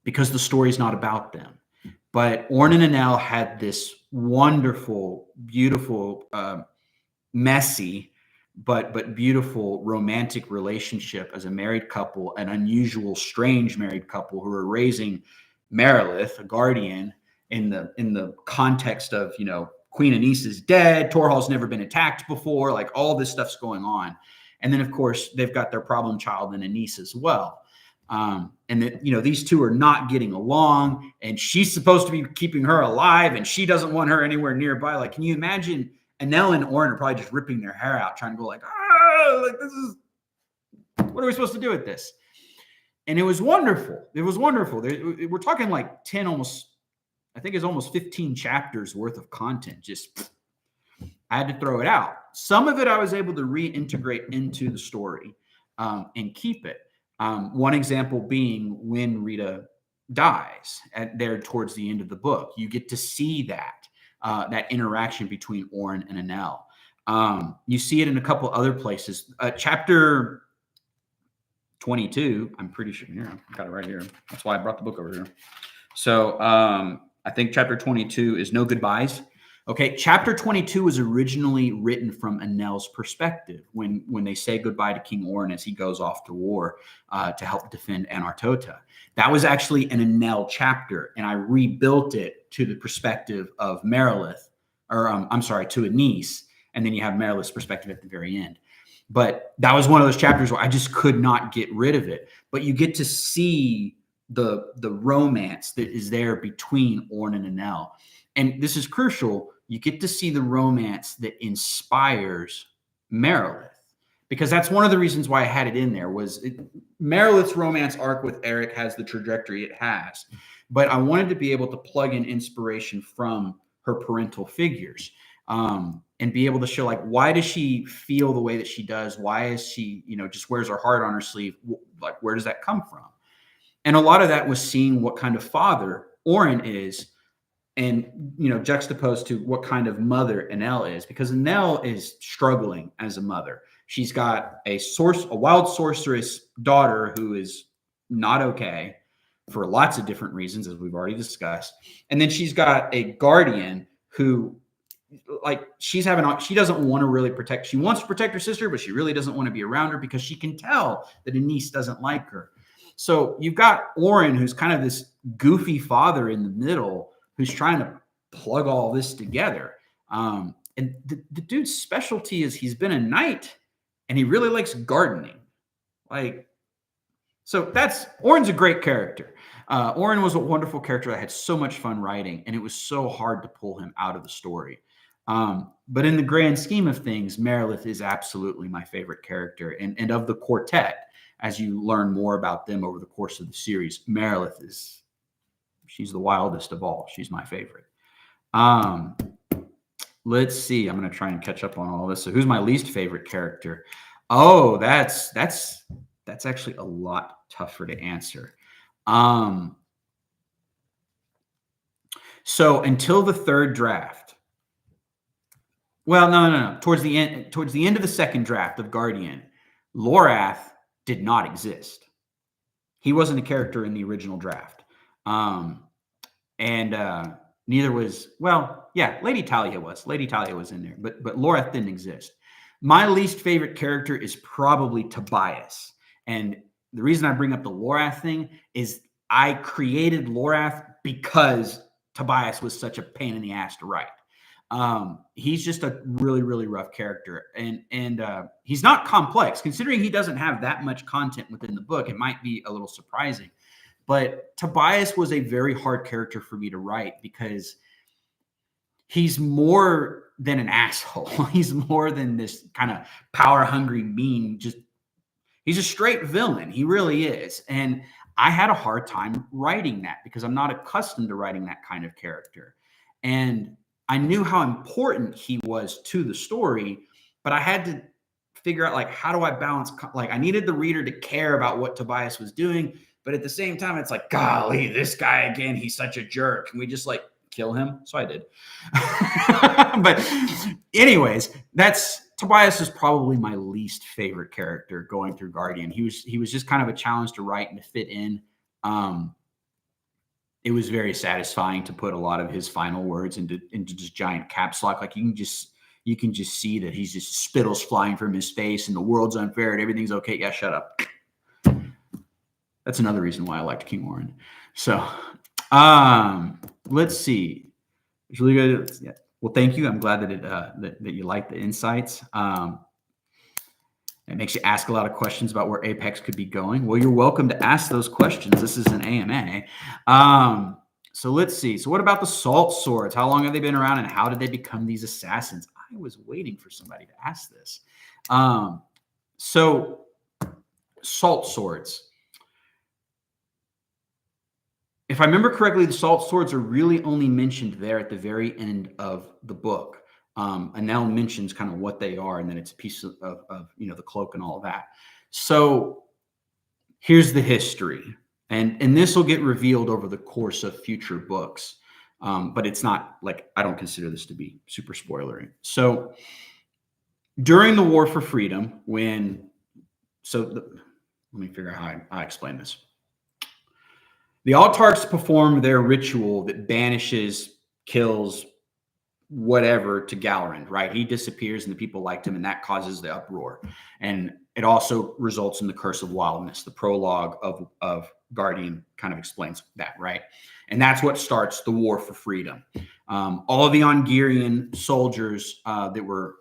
because the story's not about them. But Orn and Anel had this wonderful, beautiful, messy, but beautiful romantic relationship as a married couple, an unusual, strange married couple who are raising Merilith, a guardian, in the context of, Queen Anise is dead, Torhal's never been attacked before, like all this stuff's going on. And then, of course, they've got their problem child in Anise as well. And that, these two are not getting along, and she's supposed to be keeping her alive, and she doesn't want her anywhere nearby. Like, can you imagine? Anel and Orn are probably just ripping their hair out, trying to go like, this is, what are we supposed to do with this? And it was wonderful. It was wonderful. We're talking like 10, almost, I think it's almost 15 chapters worth of content. Just, I had to throw it out. Some of it I was able to reintegrate into the story and keep it. One example being when Rita dies there towards the end of the book. You get to see that interaction between Orn and Anel. You see it in a couple other places. Chapter 22, I'm pretty sure. Here, I've got it right here. That's why I brought the book over here. So I think chapter 22 is No Goodbyes. Okay, chapter 22 was originally written from Anel's perspective when they say goodbye to King Orn as he goes off to war to help defend Anartota. That was actually an Anel chapter, and I rebuilt it to the perspective of Merilith, or to Anise, and then you have Merilith's perspective at the very end. But that was one of those chapters where I just could not get rid of it. But you get to see the romance that is there between Orn and Anel. And this is crucial. You get to see the romance that inspires Merilith, because that's one of the reasons why I had it in there. Merilith's romance arc with Eric has the trajectory it has, but I wanted to be able to plug in inspiration from her parental figures and be able to show, like, why does she feel the way that she does? Why is she, just wears her heart on her sleeve? Like, where does that come from? And a lot of that was seeing what kind of father Orn is, and, juxtaposed to what kind of mother Anel is, because Anel is struggling as a mother. She's got a wild sorceress daughter who is not okay for lots of different reasons, as we've already discussed. And then she's got a guardian who, like, she doesn't want to really protect. She wants to protect her sister, but she really doesn't want to be around her because she can tell that Anise doesn't like her. So you've got Orn, who's kind of this goofy father in the middle, who's trying to plug all this together. And the dude's specialty is he's been a knight and he really likes gardening. So Orn's a great character. Orn was a wonderful character. I had so much fun writing, and it was so hard to pull him out of the story. But in the grand scheme of things, Merilith is absolutely my favorite character. And of the quartet, as you learn more about them over the course of the series, Merilith she's the wildest of all. She's my favorite. Let's see. I'm going to try and catch up on all this. So who's my least favorite character? Oh, that's actually a lot tougher to answer. So until the third draft, well, no. Towards the end of the second draft of Guardian, Lorath did not exist. He wasn't a character in the original draft. Neither was, Lady Talia was. Lady Talia was in there, but Lorath didn't exist. My least favorite character is probably Tobias. And the reason I bring up the Lorath thing is I created Lorath because Tobias was such a pain in the ass to write. He's just a really, really rough character. And he's not complex. Considering he doesn't have that much content within the book, it might be a little surprising. But Tobias was a very hard character for me to write because he's more than an asshole. He's more than this kind of power-hungry being. He's a straight villain. He really is. And I had a hard time writing that because I'm not accustomed to writing that kind of character. And I knew how important he was to the story, but I had to figure out, like, how do I balance? Like, I needed the reader to care about what Tobias was doing, but at the same time, it's like, golly, this guy again, he's such a jerk. Can we just, like, kill him? So I did. But anyways, Tobias is probably my least favorite character going through Guardian. He was just kind of a challenge to write and to fit in. it was very satisfying to put a lot of his final words into just giant caps lock. Like you can just see that he's just spittles flying from his face and the world's unfair and everything's okay. Yeah, shut up. That's another reason why I liked King Warren. So let's see. It's really good. Yeah. Well, thank you. I'm glad that that you like the insights. It makes you ask a lot of questions about where Apex could be going. Well, you're welcome to ask those questions. This is an AMA. So let's see. So what about the salt swords? How long have they been around and how did they become these assassins? I was waiting for somebody to ask this. So salt swords. If I remember correctly, the salt swords are really only mentioned there at the very end of the book. Anel mentions kind of what they are, and then it's a piece of the cloak and all of that. So here's the history, and this will get revealed over the course of future books, but it's not like I don't consider this to be super spoilery. So during the War for Freedom, let me figure out how I explain this. The Autarchs perform their ritual that banishes, kills, whatever to Galrand, right? He disappears and the people liked him, and that causes the uproar. And it also results in the Curse of Wildness. The prologue of Guardian kind of explains that, right? And that's what starts the War for Freedom. All the Ongirian soldiers that were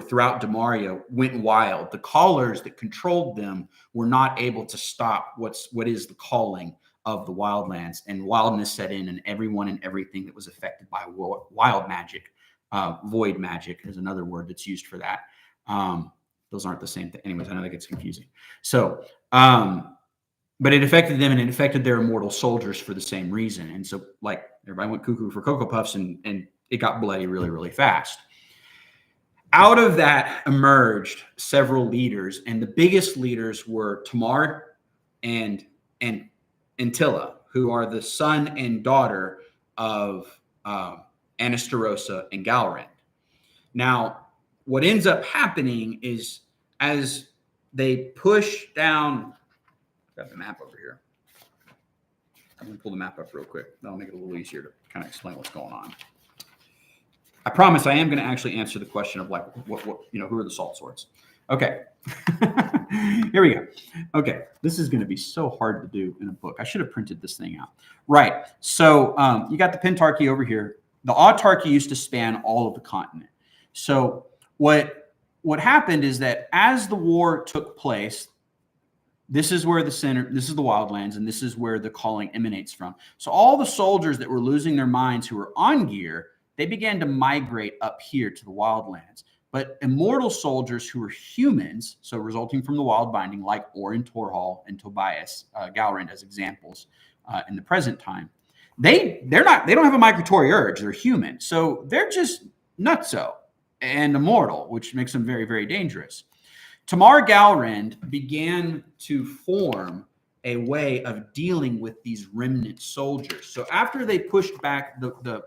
throughout Demaria went wild. The callers that controlled them were not able to stop what is the calling of the Wildlands, and wildness set in, and everyone and everything that was affected by wild magic. Void magic is another word that's used for that. Those aren't the same thing. Anyways, I know that gets confusing. So, but it affected them, and it affected their immortal soldiers for the same reason. And so, like, everybody went cuckoo for Cocoa Puffs, and it got bloody really, really fast. Out of that emerged several leaders, and the biggest leaders were Tamar and Antilla, who are the son and daughter of Anastarosa and Galrand. Now, what ends up happening is as they push down, got the map over here. I'm going to pull the map up real quick. That'll make it a little easier to kind of explain what's going on. I promise I am going to actually answer the question of like, what who are the salt swords? Okay. Here we go. Okay. This is going to be so hard to do in a book. I should have printed this thing out. Right. So you got the Pentarchy over here. The Autarchy used to span all of the continent. So what happened is that as the war took place, this is where this is the Wildlands, and this is where the calling emanates from. So all the soldiers that were losing their minds who were on gear, they began to migrate up here to the Wildlands. But immortal soldiers who were humans, so resulting from the wild binding, like Orin Torhall and Tobias Galrand as examples in the present time, they don't have a migratory urge. They're human, so they're just nutso and immortal, which makes them very, very dangerous. Tamar Galrand began to form a way of dealing with these remnant soldiers. So after they pushed back the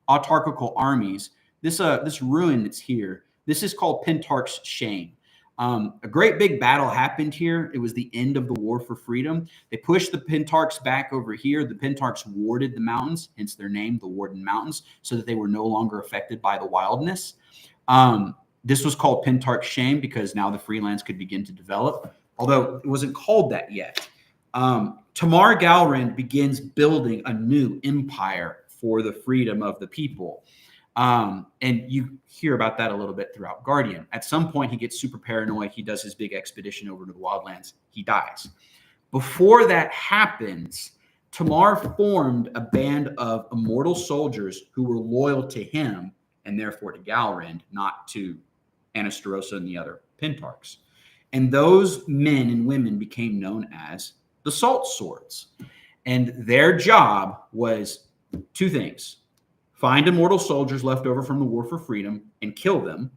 autarchical armies, this ruin that's here, this is called Pentarch's Shame. A great big battle happened here. It was the end of the War for Freedom. They pushed the Pentarchs back over here. The Pentarchs warded the mountains, hence their name, the Warden Mountains, so that they were no longer affected by the wildness. This was called Pentarch's Shame because now the Freelands could begin to develop, although it wasn't called that yet. Tamar Galrand begins building a new empire for the freedom of the people. And you hear about that a little bit throughout Guardian. At some point, he gets super paranoid. He does his big expedition over to the Wildlands. He dies. Before that happens, Tamar formed a band of immortal soldiers who were loyal to him and therefore to Galrand, not to Anastarosa and the other Pentarchs. And those men and women became known as the Salt Swords. And their job was two things: find immortal soldiers left over from the War for Freedom and kill them.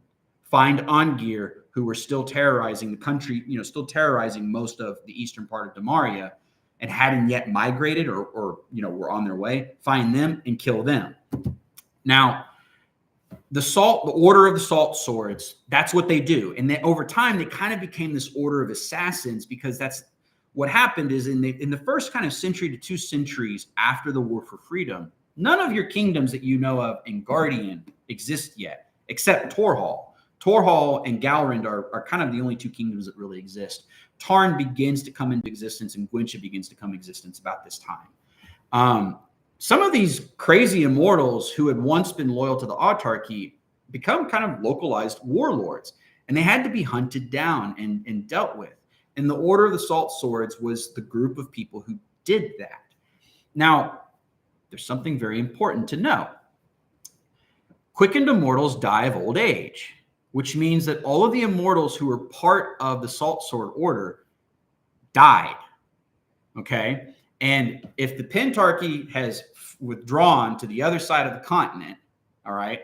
Find Ongir, who were still terrorizing the country, still terrorizing most of the eastern part of Demaria and hadn't yet migrated or were on their way. Find them and kill them. Now, the Order of the Salt Swords, that's what they do. And then over time, they kind of became this order of assassins because that's what happened is in the first kind of century to 2 centuries after the War for Freedom, none of your kingdoms that you know of in Guardian exist yet, except Torhall. Torhall and Galrand are kind of the only 2 kingdoms that really exist. Tarn begins to come into existence, and Gwyncha begins to come into existence about this time. Some of these crazy immortals who had once been loyal to the autarky become kind of localized warlords, and they had to be hunted down and dealt with. And the Order of the Salt Swords was the group of people who did that. Now, there's something very important to know. Quickened immortals die of old age, which means that all of the immortals who were part of the Salt Sword Order died. Okay? And if the Pentarchy has withdrawn to the other side of the continent, all right,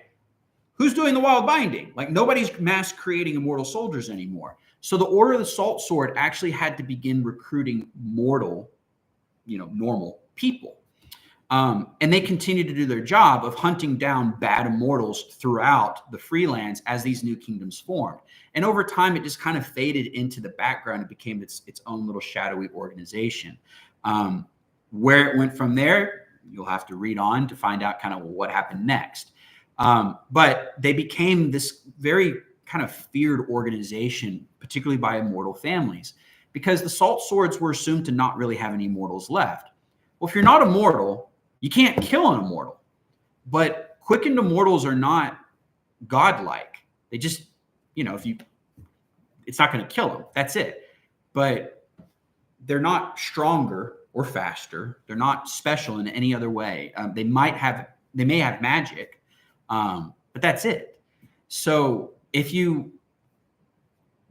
who's doing the wild binding? Like, nobody's mass creating immortal soldiers anymore. So the Order of the Salt Sword actually had to begin recruiting mortal, normal people. And they continued to do their job of hunting down bad immortals throughout the Freelands as these new kingdoms formed. And over time, it just kind of faded into the background and became its own little shadowy organization. Where it went from there, you'll have to read on to find out kind of what happened next. But they became this very kind of feared organization, particularly by immortal families, because the Salt Swords were assumed to not really have any mortals left. Well, if you're not immortal, you can't kill an immortal. But quickened immortals are not godlike. They just, it's not going to kill them. That's it. But they're not stronger or faster. They're not special in any other way. They may have magic, but that's it. So if you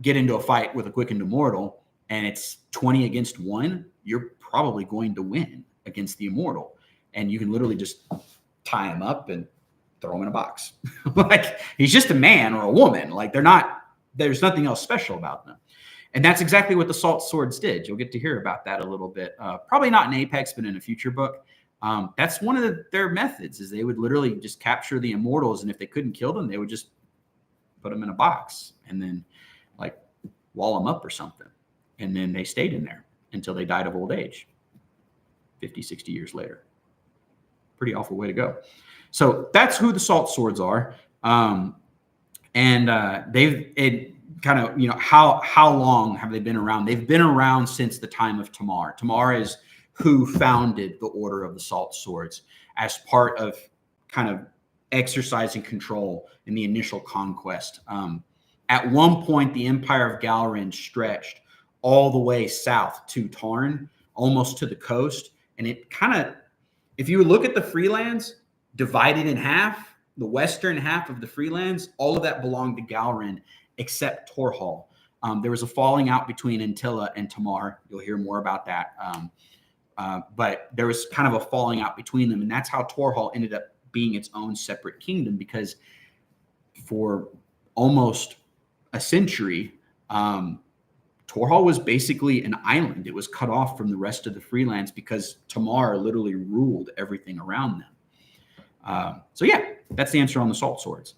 get into a fight with a quickened immortal and it's 20 against 1, you're probably going to win against the immortal. And you can literally just tie him up and throw him in a box. Like, he's just a man or a woman. Like, there's nothing else special about them. And that's exactly what the Salt Swords did. You'll get to hear about that a little bit. Probably not in Apex, but in a future book. That's one of their methods, is they would literally just capture the immortals. And if they couldn't kill them, they would just put them in a box and then like wall them up or something. And then they stayed in there until they died of old age 50, 60 years later. Pretty awful way to go. So that's who the Salt Swords are. How long have they been around? They've been around since the time of Tamar. Tamar is who founded the Order of the Salt Swords as part of kind of exercising control in the initial conquest. At one point, the Empire of Galrand stretched all the way south to Tarn, almost to the coast. And it kind of, if you look at the Freelands divided in half, the western half of the Freelands, all of that belonged to Galrand except Torhall. There was a falling out between Antilla and Tamar. You'll hear more about that. But there was kind of a falling out between them. And that's how Torhall ended up being its own separate kingdom, because for almost a century, Torhall was basically an island. It was cut off from the rest of the Freelands because Tamar literally ruled everything around them. So yeah, that's the answer on the Salt Swords.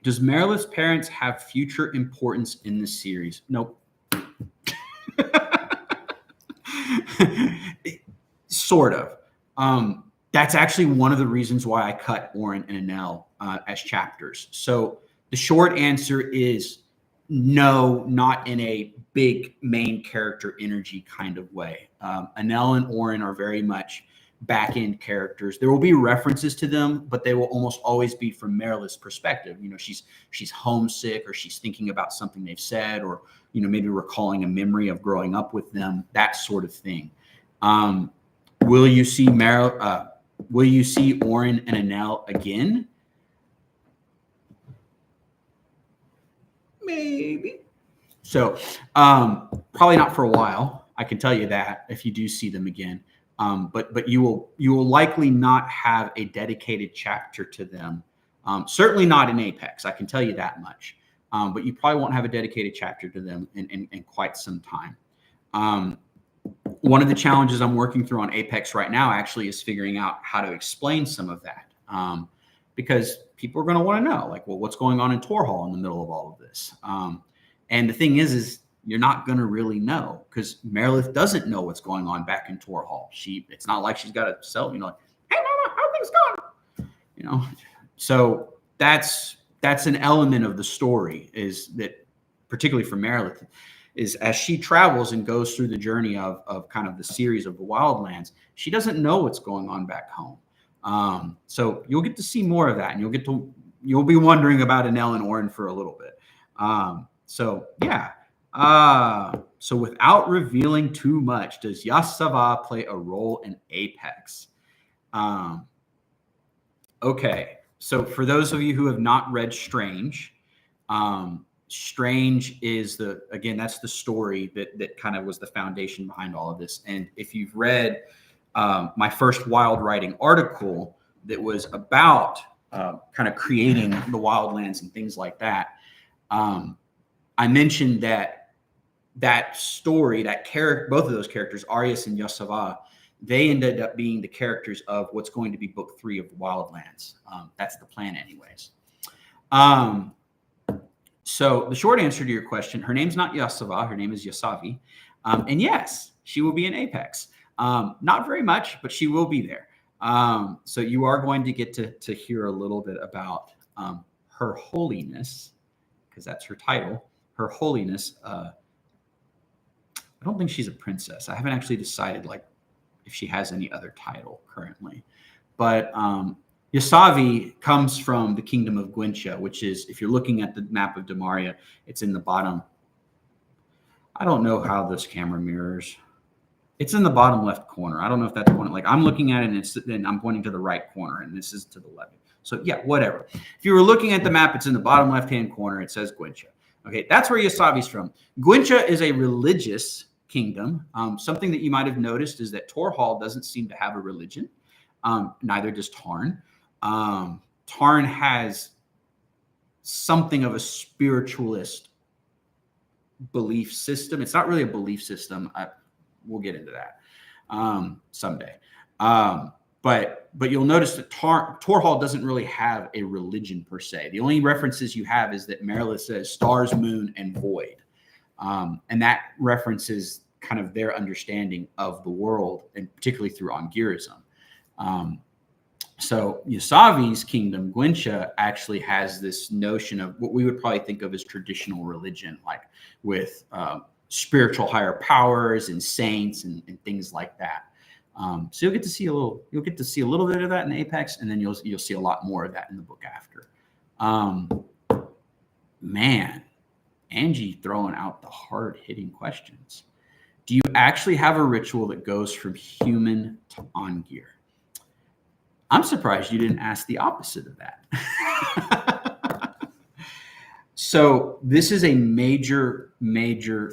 Does Marilith's parents have future importance in this series? Nope. Sort of. That's actually one of the reasons why I cut Oren and Anel as chapters. So the short answer is no, not in a big main character energy kind of way. Anel and Oren are very much back-end characters. There will be references to them, but they will almost always be from Marilith's perspective. She's homesick, or she's thinking about something they've said, or maybe recalling a memory of growing up with them, that sort of thing. Will you see Oren and Anel again? Maybe. So probably not for a while. I can tell you that, if you do see them again. But you will likely not have a dedicated chapter to them. Certainly not in Apex. I can tell you that much. But you probably won't have a dedicated chapter to them in quite some time. One of the challenges I'm working through on Apex right now actually is figuring out how to explain some of that. Because people are going to want to know, like, well, what's going on in Torhall in the middle of all of this? And the thing is you're not going to really know, because Merilith doesn't know what's going on back in Tor Hall. It's not like she's got to sell, like, hey, Mama, how things going? So that's an element of the story, is that, particularly for Merilith, is as she travels and goes through the journey of kind of the series of the Wildlands, she doesn't know what's going on back home. So you'll get to see more of that, and you'll be wondering about Enel and Orin for a little bit. So yeah. So without revealing too much, does Yas-Sava play a role in Apex? Okay. So for those of you who have not read Strange, Strange is that's the story that kind of was the foundation behind all of this. And if you've read my first wild writing article that was about kind of creating the Wildlands and things like that, I mentioned that story, both of those characters, Arias and Yas-Sava, they ended up being the characters of what's going to be book 3 of the Wildlands. That's the plan anyways. So the short answer to your question, her name's not Yas-Sava, her name is Yasavi. And yes, she will be in Apex. Not very much, but she will be there. So you are going to get to hear a little bit about Her Holiness, because that's her title. Her Holiness. I don't think she's a princess. I haven't actually decided if she has any other title currently. But Yasavi comes from the kingdom of Gwyncha, which is, if you're looking at the map of Demaria, it's in the bottom. I don't know how this camera mirrors. It's in the bottom left corner. I don't know if that's pointing. I'm looking at it, and I'm pointing to the right corner, and this is to the left. So yeah, whatever. If you were looking at the map, it's in the bottom left-hand corner. It says Gwyncha. Okay, that's where Yasavi's from. Gwyncha is a religious kingdom. Something that you might have noticed is that Tor Hall doesn't seem to have a religion. Neither does Tarn. Tarn has something of a spiritualist belief system. It's not really a belief system. We'll get into that someday. But you'll notice that Tor Hall doesn't really have a religion per se. The only references you have is that Merilith says stars, moon, and void. And that references kind of their understanding of the world, and particularly through Ongirism. So Yasavi's kingdom, Gwyncha, actually has this notion of what we would probably think of as traditional religion, like with spiritual higher powers and saints and things like that. So you'll get to see a little bit of that in Apex, and then you'll see a lot more of that in the book after. Man, Angie throwing out the hard-hitting questions. Do you actually have a ritual that goes from human to Ongir? I'm surprised you didn't ask the opposite of that. So this is a major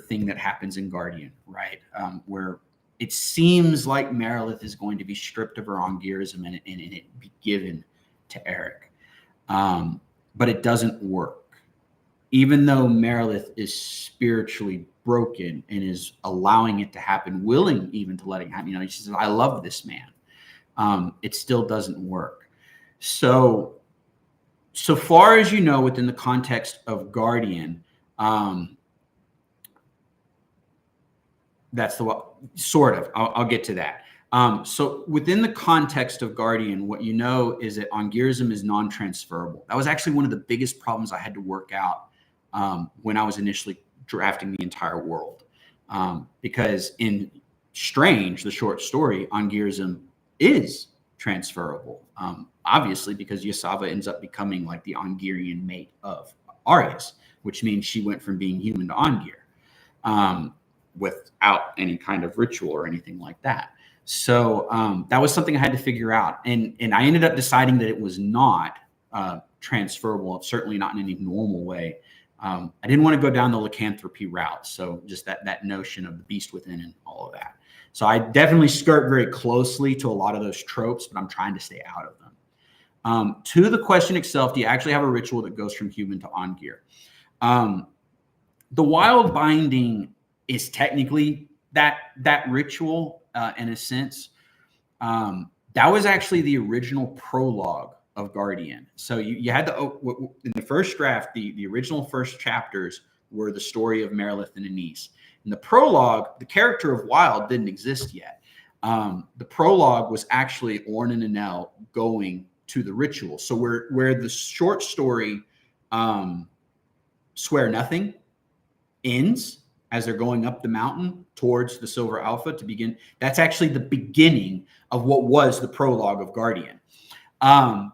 thing that happens in Guardian, right? Where it seems like Merilith is going to be stripped of her Ongirism and it be given to Eric. But it doesn't work. Even though Merilith is spiritually broken and is allowing it to happen, willing even to let it happen. She says, I love this man. It still doesn't work. So far as you know, within the context of Guardian, that's sort of. I'll get to that. So within the context of Guardian, what you know is that Ongirism is non-transferable. That was actually one of the biggest problems I had to work out when I was initially drafting the entire world. Because in Strange, the short story, Ongirism is transferable. Obviously, because Yas-Sava ends up becoming like the Ongirian mate of Arias, which means she went from being human to Ongir without any kind of ritual or anything like that. So that was something I had to figure out. And I ended up deciding that it was not transferable, certainly not in any normal way. I didn't want to go down the lycanthropy route. So just that notion of the beast within and all of that. So I definitely skirt very closely to a lot of those tropes, but I'm trying to stay out of them. To the question itself, do you actually have a ritual that goes from human to Ongir? The wild binding is technically that ritual in a sense. That was actually the original prologue of Guardian. So you had in the first draft, the original first chapters, were the story of Merilith and Anise. In the prologue, the character of Wild didn't exist yet. The prologue was actually Orn and Anel going to the ritual. So where the short story Swear Nothing ends as they're going up the mountain towards the Silver Alpha to begin, that's actually the beginning of what was the prologue of Guardian. The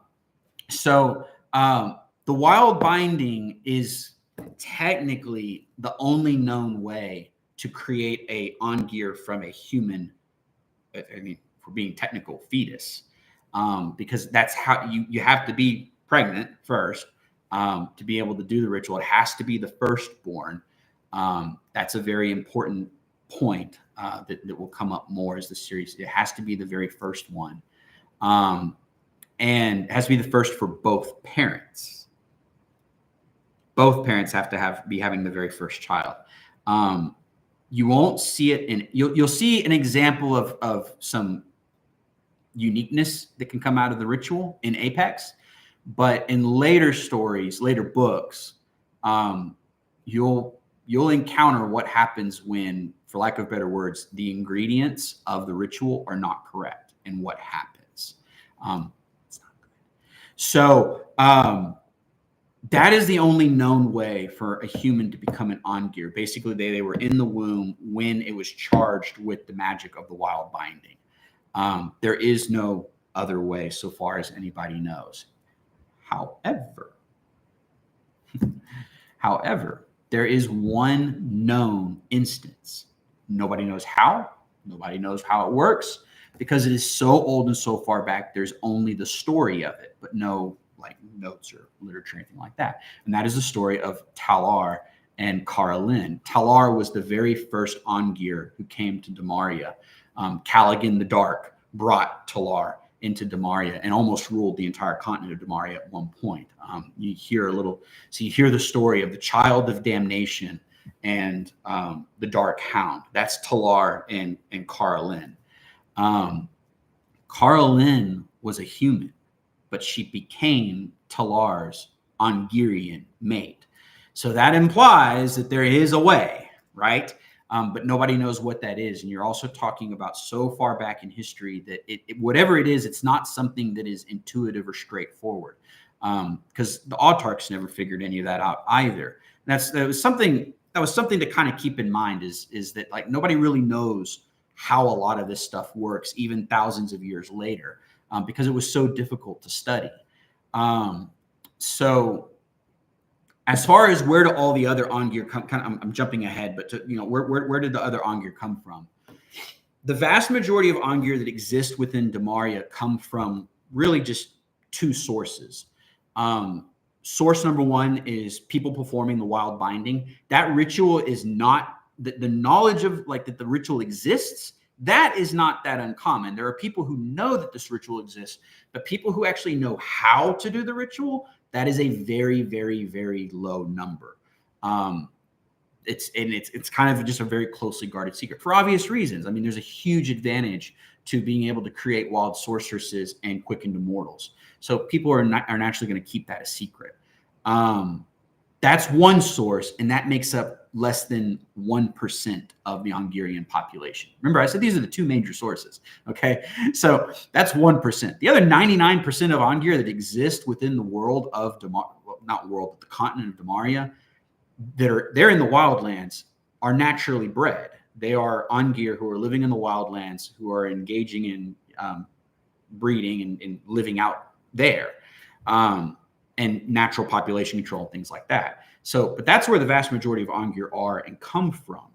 Wild Binding is technically the only known way to create a Ongear from a human, I mean, for being technical, fetus, because that's how you have to be pregnant first to be able to do the ritual. It has to be the firstborn. That's a very important point that will come up more as the series. It has to be the very first one, and it has to be the first for both parents. Both parents have to be having the very first child. You won't see it in. You'll see an example of some uniqueness that can come out of the ritual in Apex, but in later stories, later books, you'll encounter what happens when, for lack of better words, the ingredients of the ritual are not correct, and what happens. It's not good. So that is the only known way for a human to become an Ongear. Basically, they were in the womb when it was charged with the magic of the Wild Binding. There is no other way so far as anybody knows. However, there is one known instance. Nobody knows how. Nobody knows how it works because it is so old and so far back. There's only the story of it, but no like notes or literature or anything like that. And that is the story of Talar and Cara Lynn. Talar was the very first Ongear who came to Demaria. Callaghan the Dark brought Talar into Demaria and almost ruled the entire continent of Demaria at one point. You hear the story of the Child of Damnation and the Dark Hound. That's Talar and Cara Lynn. Cara Lynn was a human, but she became Talar's Ongerian mate. So that implies that there is a way, right? But nobody knows what that is. And you're also talking about so far back in history that whatever it is, it's not something that is intuitive or straightforward. Because the Autarchs never figured any of that out either. And that was something to kind of keep in mind is that like nobody really knows how a lot of this stuff works, even thousands of years later, because it was so difficult to study. So as far as where do all the other Ongear come, I'm jumping ahead, but where did the other Ongear come from? The vast majority of Ongear that exist within Demaria come from really just two sources. Source number one is people performing the Wild Binding. That ritual is not the knowledge of like that the ritual exists. That is not that uncommon. There are people who know that this ritual exists, but people who actually know how to do the ritual, that is a very, very, very low number. It's kind of just a very closely guarded secret for obvious reasons. I mean, there's a huge advantage to being able to create wild sorceresses and quickened immortals. So people are naturally going to keep that a secret. That's one source, and that makes up less than 1% of the Ongerian population. Remember, I said these are the two major sources. Okay, so that's 1%. The other 99% of Ongear that exist within the world of Demaria, well, not world, but the continent of Demaria, they're in the Wildlands, are naturally bred. They are Ongear who are living in the Wildlands, who are engaging in breeding and living out there, and natural population control and things like that. So, but that's where the vast majority of Ongear are and come from.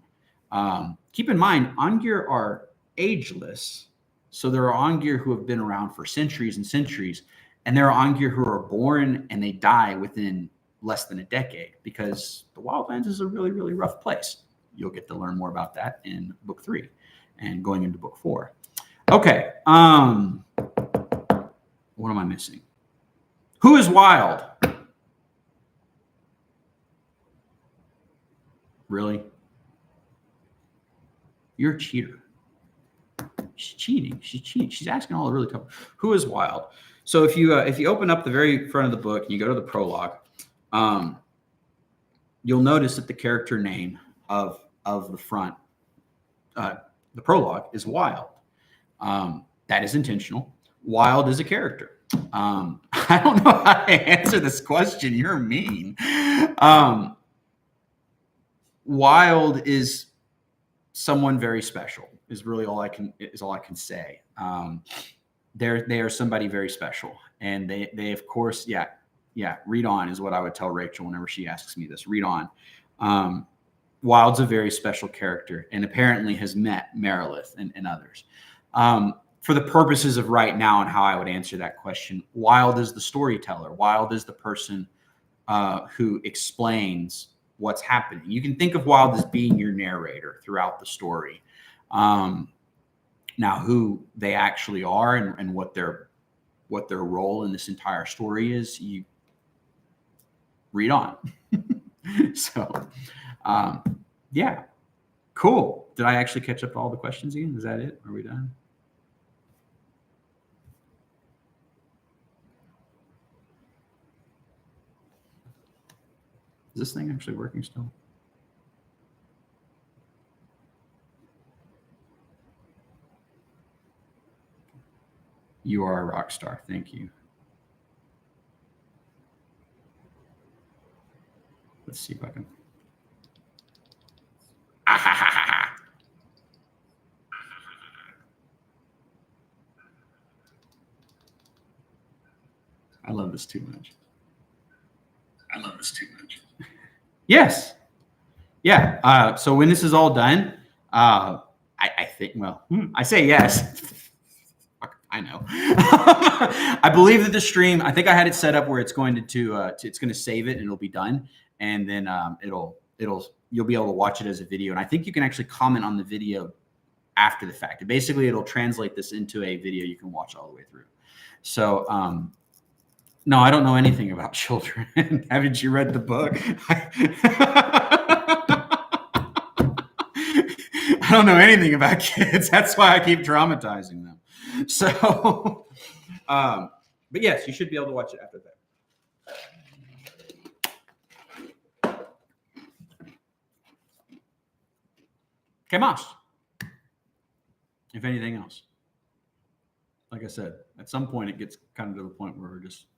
Keep in mind, Ongear are ageless. So there are Ongear who have been around for centuries and centuries, and there are Ongear who are born and they die within less than a decade because the Wildlands is a really, really rough place. You'll get to learn more about that in book 3 and going into book 4. Okay. What am I missing? Who is Wild? Really? You're a cheater. She's cheating. She's cheating. She's asking all the really tough. Who is Wild? So if you open up the very front of the book and you go to the prologue, you'll notice that the character name of the front, the prologue, is Wild. That is intentional. Wild is a character. I don't know how to answer this question. You're mean. Wild is someone very special. Is really all I can say. They are somebody very special, and they of course, read on is what I would tell Rachel whenever she asks me this. Read on. Wild's a very special character, and apparently has met Merilith and others. For the purposes of right now and how I would answer that question, Wild is the storyteller. Wild is the person who explains what's happening. You can think of Wild as being your narrator throughout the story. Now, who they actually are and what their role in this entire story is, you read on. So, yeah, cool. Did I actually catch up to all the questions, Ian? Is that it? Are we done? Is this thing actually working still? You are a rock star. Thank you. Let's see if I can. I love this too much. Yes. Yeah. So when this is all done, I think, I say yes. I know. I believe that the stream, I think I had it set up where it's going it's going to save it and it'll be done. And then you'll be able to watch it as a video. And I think you can actually comment on the video after the fact. Basically, it'll translate this into a video you can watch all the way through. So, no, I don't know anything about children. Haven't you read the book? I don't know anything about kids. That's why I keep traumatizing them. So, but yes, you should be able to watch it after that. ¿Qué más? If anything else. Like I said, at some point it gets kind of to the point where we're just.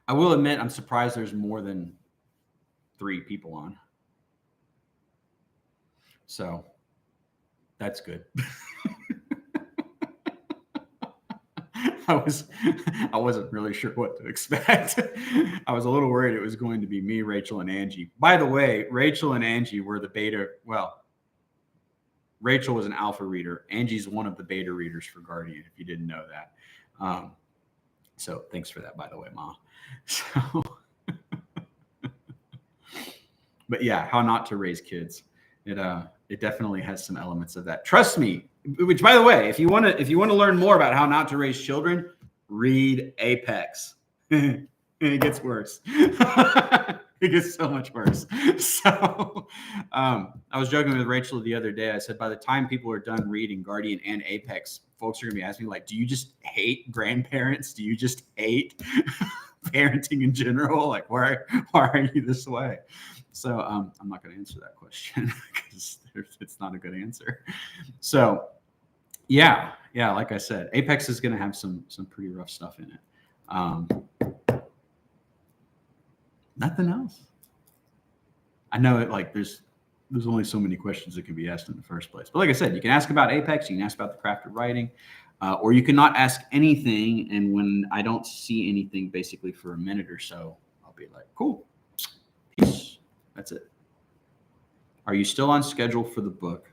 I will admit, I'm surprised there's more than 3 people on. So that's good. I wasn't really sure what to expect. I was a little worried it was going to be me, Rachel, and Angie. By the way, Rachel and Angie were the beta. Well, Rachel was an alpha reader. Angie's one of the beta readers for Guardian, if you didn't know that. So thanks for that, by the way, Ma. So, but yeah, how not to raise kids. It definitely has some elements of that. Trust me. Which, by the way, if you want to learn more about how not to raise children, read Apex. It gets worse. It gets so much worse. So I was joking with Rachel the other day. I said, by the time people are done reading Guardian and Apex, folks are going to be asking me, like, do you just hate grandparents? Do you just hate parenting in general? Like, why are you this way? So I'm not going to answer that question because it's not a good answer. So yeah, like I said, Apex is going to have some pretty rough stuff in it. Nothing else. I know it. Like there's only so many questions that can be asked in the first place. But like I said, you can ask about Apex, you can ask about the craft of writing, or you can not ask anything. And when I don't see anything, basically for a minute or so, I'll be like, cool, peace. That's it. Are you still on schedule for the book?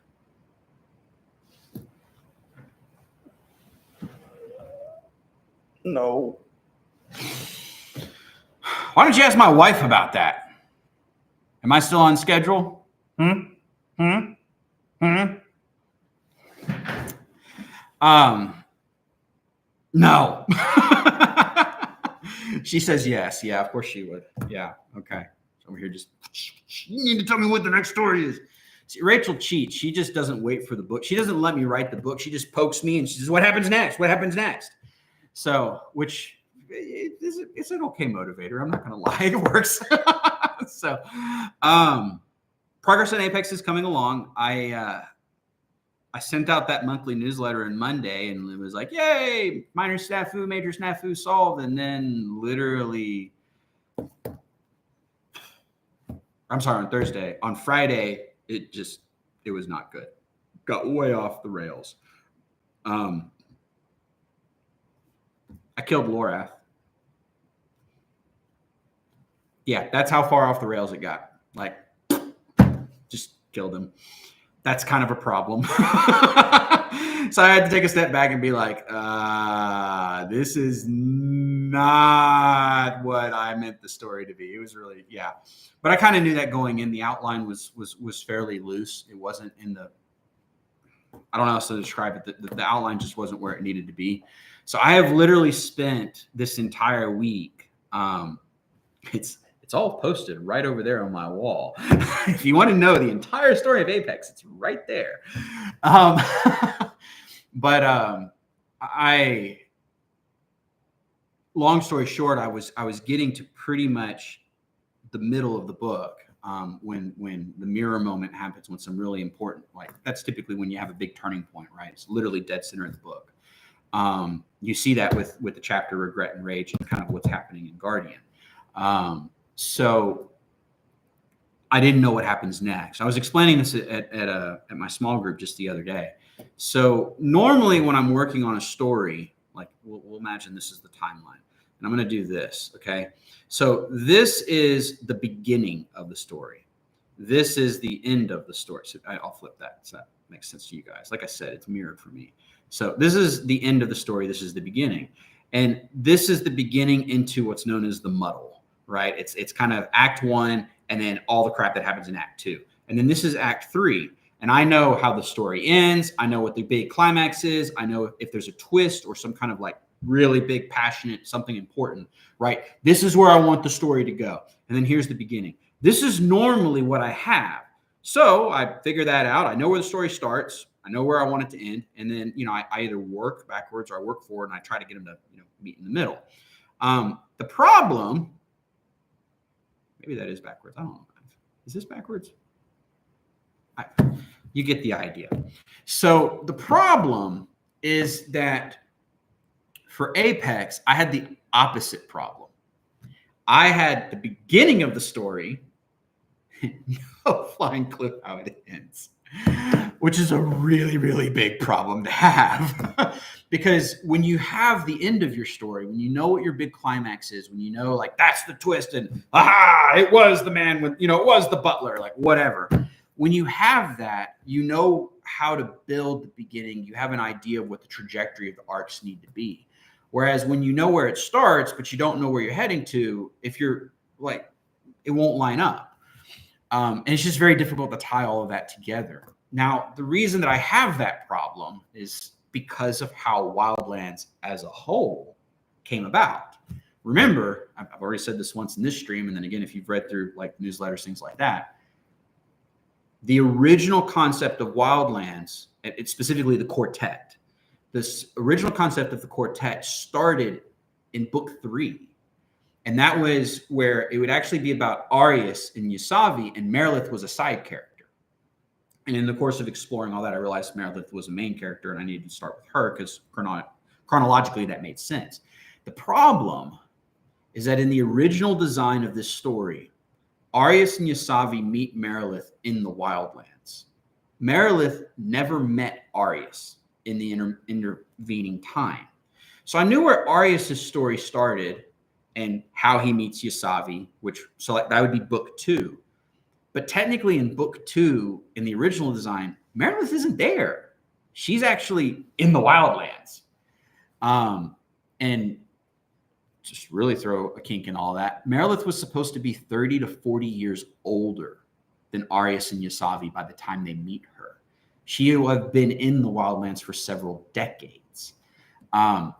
No. Why don't you ask my wife about that? Am I still on schedule? No. She says yes. Yeah, of course she would. Yeah. Okay. Over here, just you need to tell me what the next story is. See, Rachel cheats. She just doesn't wait for the book. She doesn't let me write the book. She just pokes me and she says, "What happens next? What happens next?" So, which it's an okay motivator. I'm not going to lie. It works. So, progress on Apex is coming along. I sent out that monthly newsletter on Monday, and it was like, yay, minor snafu, major snafu solved. And then literally, I'm sorry, on Thursday. On Friday, it was not good. Got way off the rails. I killed Lorath. Yeah, that's how far off the rails it got. Like, just killed him. That's kind of a problem. So I had to take a step back and be like, this is not what I meant the story to be. It was really, yeah. But I kind of knew that going in. The outline was fairly loose. It wasn't in the, I don't know how else to describe it. The outline just wasn't where it needed to be. So I have literally spent this entire week. It's all posted right over there on my wall. If you want to know the entire story of Apex, it's right there. Long story short, I was getting to pretty much the middle of the book when the mirror moment happens, when some really important, like that's typically when you have a big turning point, right? It's literally dead center of the book. You see that with the chapter Regret and Rage and kind of what's happening in Guardian. So I didn't know what happens next. I was explaining this at my small group just the other day. So normally when I'm working on a story, like we'll imagine this is the timeline, and I'm going to do this. Okay. So this is the beginning of the story. This is the end of the story. So I'll flip that so that makes sense to you guys. Like I said, it's mirrored for me. So this is the end of the story. This is the beginning. And this is the beginning into what's known as the muddle. Right? It's kind of act 1 and then all the crap that happens in act 2. And then this is act 3. And I know how the story ends. I know what the big climax is. I know if there's a twist or some kind of like really big, passionate, something important, right? This is where I want the story to go. And then here's the beginning. This is normally what I have. So I figure that out. I know where the story starts. I know where I want it to end. And then, I either work backwards or I work forward and I try to get them to, meet in the middle. The problem, maybe that is backwards. I don't know. Is this backwards? You get the idea. So the problem is that for Apex, I had the opposite problem. I had the beginning of the story, no flying clue how it ends, which is a really, really big problem to have. Because when you have the end of your story, when you know what your big climax is, when you know, like, that's the twist and, it was the man with, it was the butler, like, whatever. When you have that, you know how to build the beginning. You have an idea of what the trajectory of the arcs need to be. Whereas when you know where it starts, but you don't know where you're heading to, if you're like, it won't line up. And it's just very difficult to tie all of that together. Now, the reason that I have that problem is because of how Wildlands as a whole came about. Remember, I've already said this once in this stream, and then again, if you've read through like newsletters, things like that, the original concept of Wildlands, it's specifically the quartet, this original concept of the quartet started in book 3. And that was where it would actually be about Arius and Yasavi, and Merilith was a side character. And in the course of exploring all that, I realized Merilith was a main character, and I needed to start with her because chronologically that made sense. The problem is that in the original design of this story, Arius and Yasavi meet Merilith in the Wildlands. Merilith never met Arius in the intervening time. So I knew where Arius' story started and how he meets Yasavi, so that would be book 2. But technically in book 2, in the original design, Merilith isn't there. She's actually in the Wildlands. And just really throw a kink in all that, Merilith was supposed to be 30 to 40 years older than Arius and Yasavi by the time they meet her. She will have been in the Wildlands for several decades. The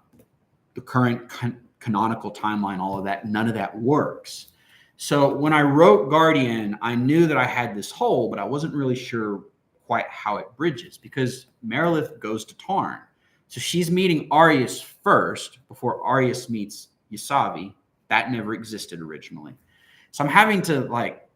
current canonical timeline, all of that, none of that works. So when I wrote Guardian, I knew that I had this hole, but I wasn't really sure quite how it bridges because Merilith goes to Tarn. So she's meeting Arius first before Arius meets Yasavi. That never existed originally. So I'm having to like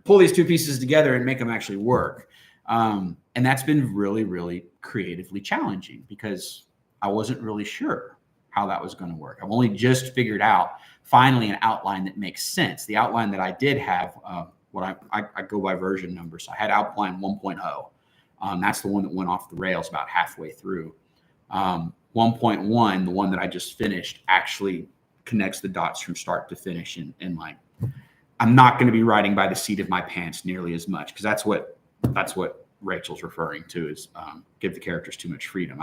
pull these two pieces together and make them actually work. And that's been really, really creatively challenging because I wasn't really sure how that was going to work. I've only just figured out finally an outline that makes sense. The outline that I did have, what I go by version number. So I had outline 1.0. That's the one that went off the rails about halfway through. 1.1, the one that I just finished, actually connects the dots from start to finish. And like, I'm not going to be writing by the seat of my pants nearly as much because that's what Rachel's referring to is give the characters too much freedom.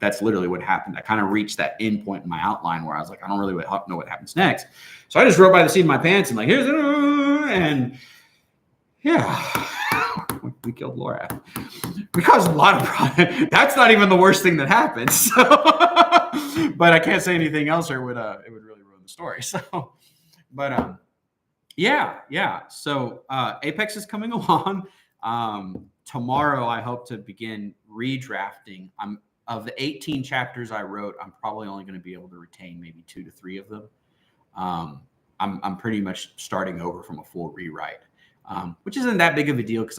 That's literally what happened. I kind of reached that end point in my outline where I was like, I don't really know what happens next. So I just wrote by the seat of my pants and like, here's and yeah, we killed Laura. We caused a lot of problems. That's not even the worst thing that happened. So, but I can't say anything else or it would really ruin the story. So, but yeah. So Apex is coming along. Tomorrow I hope to begin redrafting. Of the 18 chapters I wrote, I'm probably only going to be able to retain maybe 2 to 3 of them. I'm pretty much starting over from a full rewrite, which isn't that big of a deal because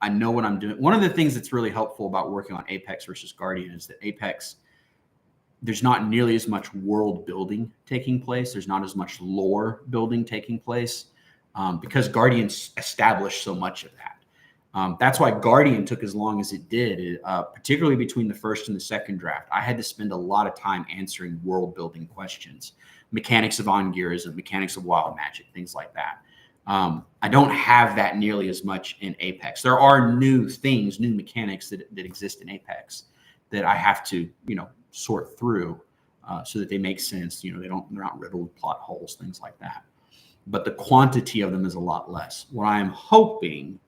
I know what I'm doing. One of the things that's really helpful about working on Apex versus Guardian is that Apex, there's not nearly as much world building taking place. There's not as much lore building taking place because Guardian established so much of that. That's why Guardian took as long as it did, particularly between the first and the second draft. I had to spend a lot of time answering world building questions, mechanics of Ongirism, mechanics of wild magic, things like that. I don't have that nearly as much in Apex. There are new things, new mechanics that exist in Apex that I have to, sort through so that they make sense. They're not riddled with plot holes, things like that. But the quantity of them is a lot less. What I'm hoping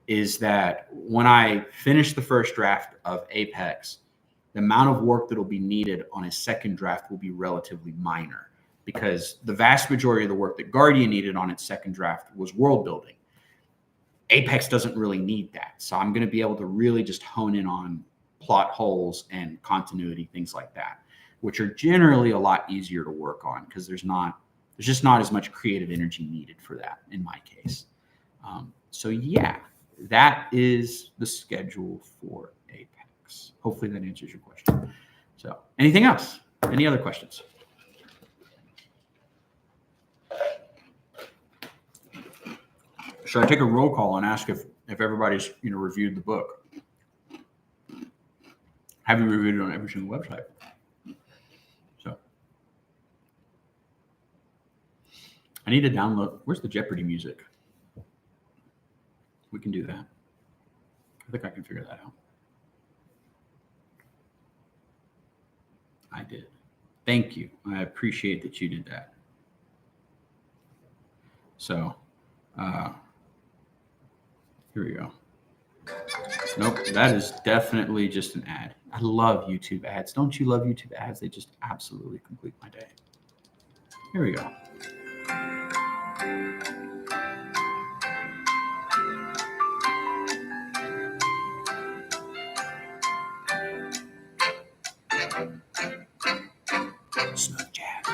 is that when I finish the first draft of Apex, the amount of work that will be needed on a second draft will be relatively minor because the vast majority of the work that Guardian needed on its second draft was world building. Apex doesn't really need that. So I'm going to be able to really just hone in on plot holes and continuity, things like that, which are generally a lot easier to work on because there's just not as much creative energy needed for that in my case. So yeah. That is the schedule for Apex. Hopefully that answers your question. So anything else? Any other questions? Should I take a roll call and ask if everybody's reviewed the book? Have you reviewed it on every single website? So I need to download. Where's the Jeopardy music? We can do that. I think I can figure that out. I did. Thank you. I appreciate that you did that. So, here we go. Nope, that is definitely just an ad. I love YouTube ads. Don't you love YouTube ads? They just absolutely complete my day. Here we go. Smooth jazz.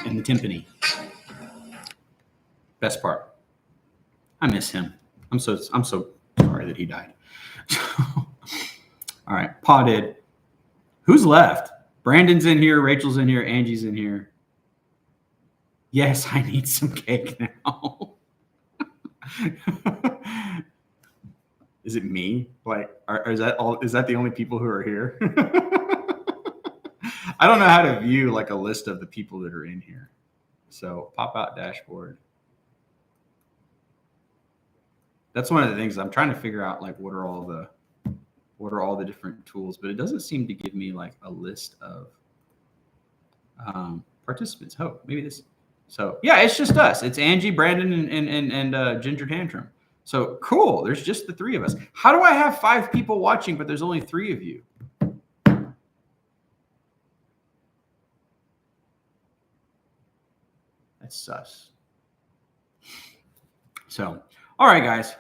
And the timpani. Best part. I miss him. I'm so sorry that he died. All right, potted. Who's left? Brandon's in here. Rachel's in here. Angie's in here. Yes, I need some cake now. Is it me? Like, is that all? Is that the only people who are here? I don't know how to view like a list of the people that are in here. So pop out dashboard. That's one of the things I'm trying to figure out. Like, what are all the different tools? But it doesn't seem to give me like a list of participants. Oh, maybe this. So yeah, it's just us. It's Angie, Brandon, and Ginger Tantrum. So cool. There's just the 3 of us. How do I have 5 people watching, but there's only 3 of you? That's sus. So, all right, guys.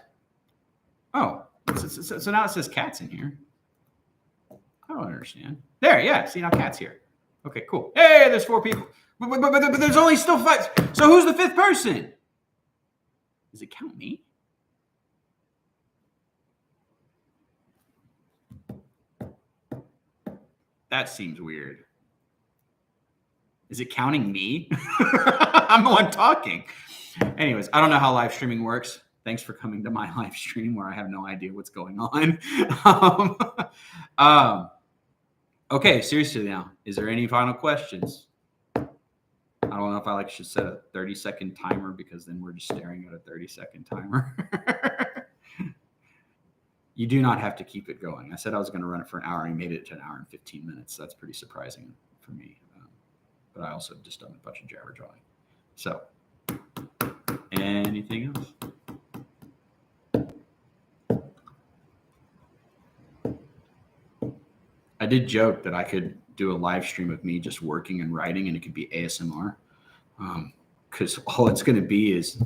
Oh, so now it says cats in here. I don't understand. There, yeah. See, now cat's here. Okay, cool. Hey, there's 4 people. But there's only still 5. So who's the 5th person? Does it count me? That seems weird. Is it counting me? I'm the one talking. Anyways, I don't know how live streaming works. Thanks for coming to my live stream where I have no idea what's going on. Okay, seriously now, is there any final questions? I don't know if I should set a 30-second timer because then we're just staring at a 30-second timer. You do not have to keep it going. I said I was going to run it for an hour and made it to an hour and 15 minutes. That's pretty surprising for me. But I also just done a bunch of jabber jawing. So, anything else? I did joke that I could do a live stream of me just working and writing, and it could be ASMR. Because all it's going to be is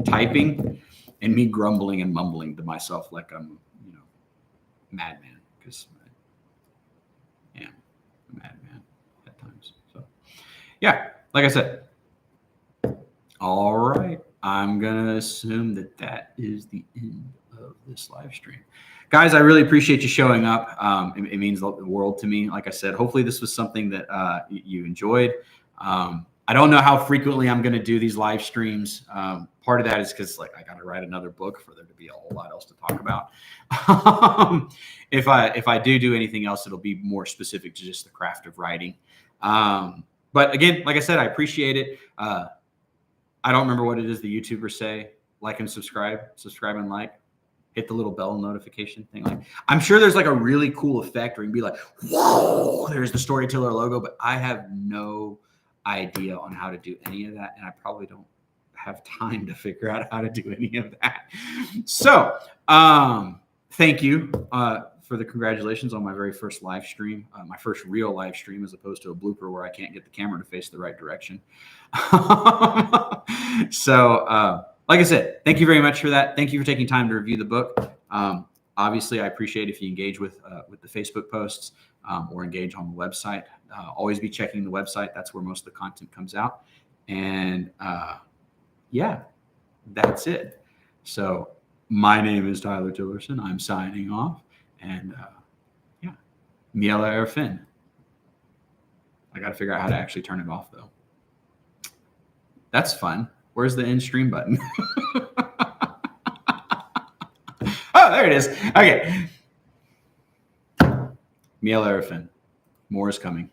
typing and me grumbling and mumbling to myself like I'm, madman. Because I am a madman at times. So, yeah, like I said. All right. I'm going to assume that is the end of this live stream. Guys, I really appreciate you showing up. It means the world to me. Like I said, hopefully this was something that you enjoyed. I don't know how frequently I'm going to do these live streams. Part of that is because I got to write another book for there to be a whole lot else to talk about. If I do anything else, it'll be more specific to just the craft of writing. But again, like I said, I appreciate it. I don't remember what it is the YouTubers say. Like and subscribe and like. Hit the little bell notification thing. I'm sure there's a really cool effect where you can be like, whoa, there's the Storyteller logo, but I have no idea on how to do any of that. And I probably don't have time to figure out how to do any of that. So thank you for the congratulations on my very first live stream, my first real live stream, as opposed to a blooper where I can't get the camera to face the right direction. So, like I said, thank you very much for that. Thank you for taking time to review the book. Obviously, I appreciate if you engage with the Facebook posts or engage on the website. Always be checking the website. That's where most of the content comes out. And yeah, that's it. So my name is Tyler Tillerson. I'm signing off. And yeah, Miela Erfin. I got to figure out how to actually turn it off, though. That's fun. Where's the end stream button? Oh, there it is. Okay. Miela Erfin. More is coming.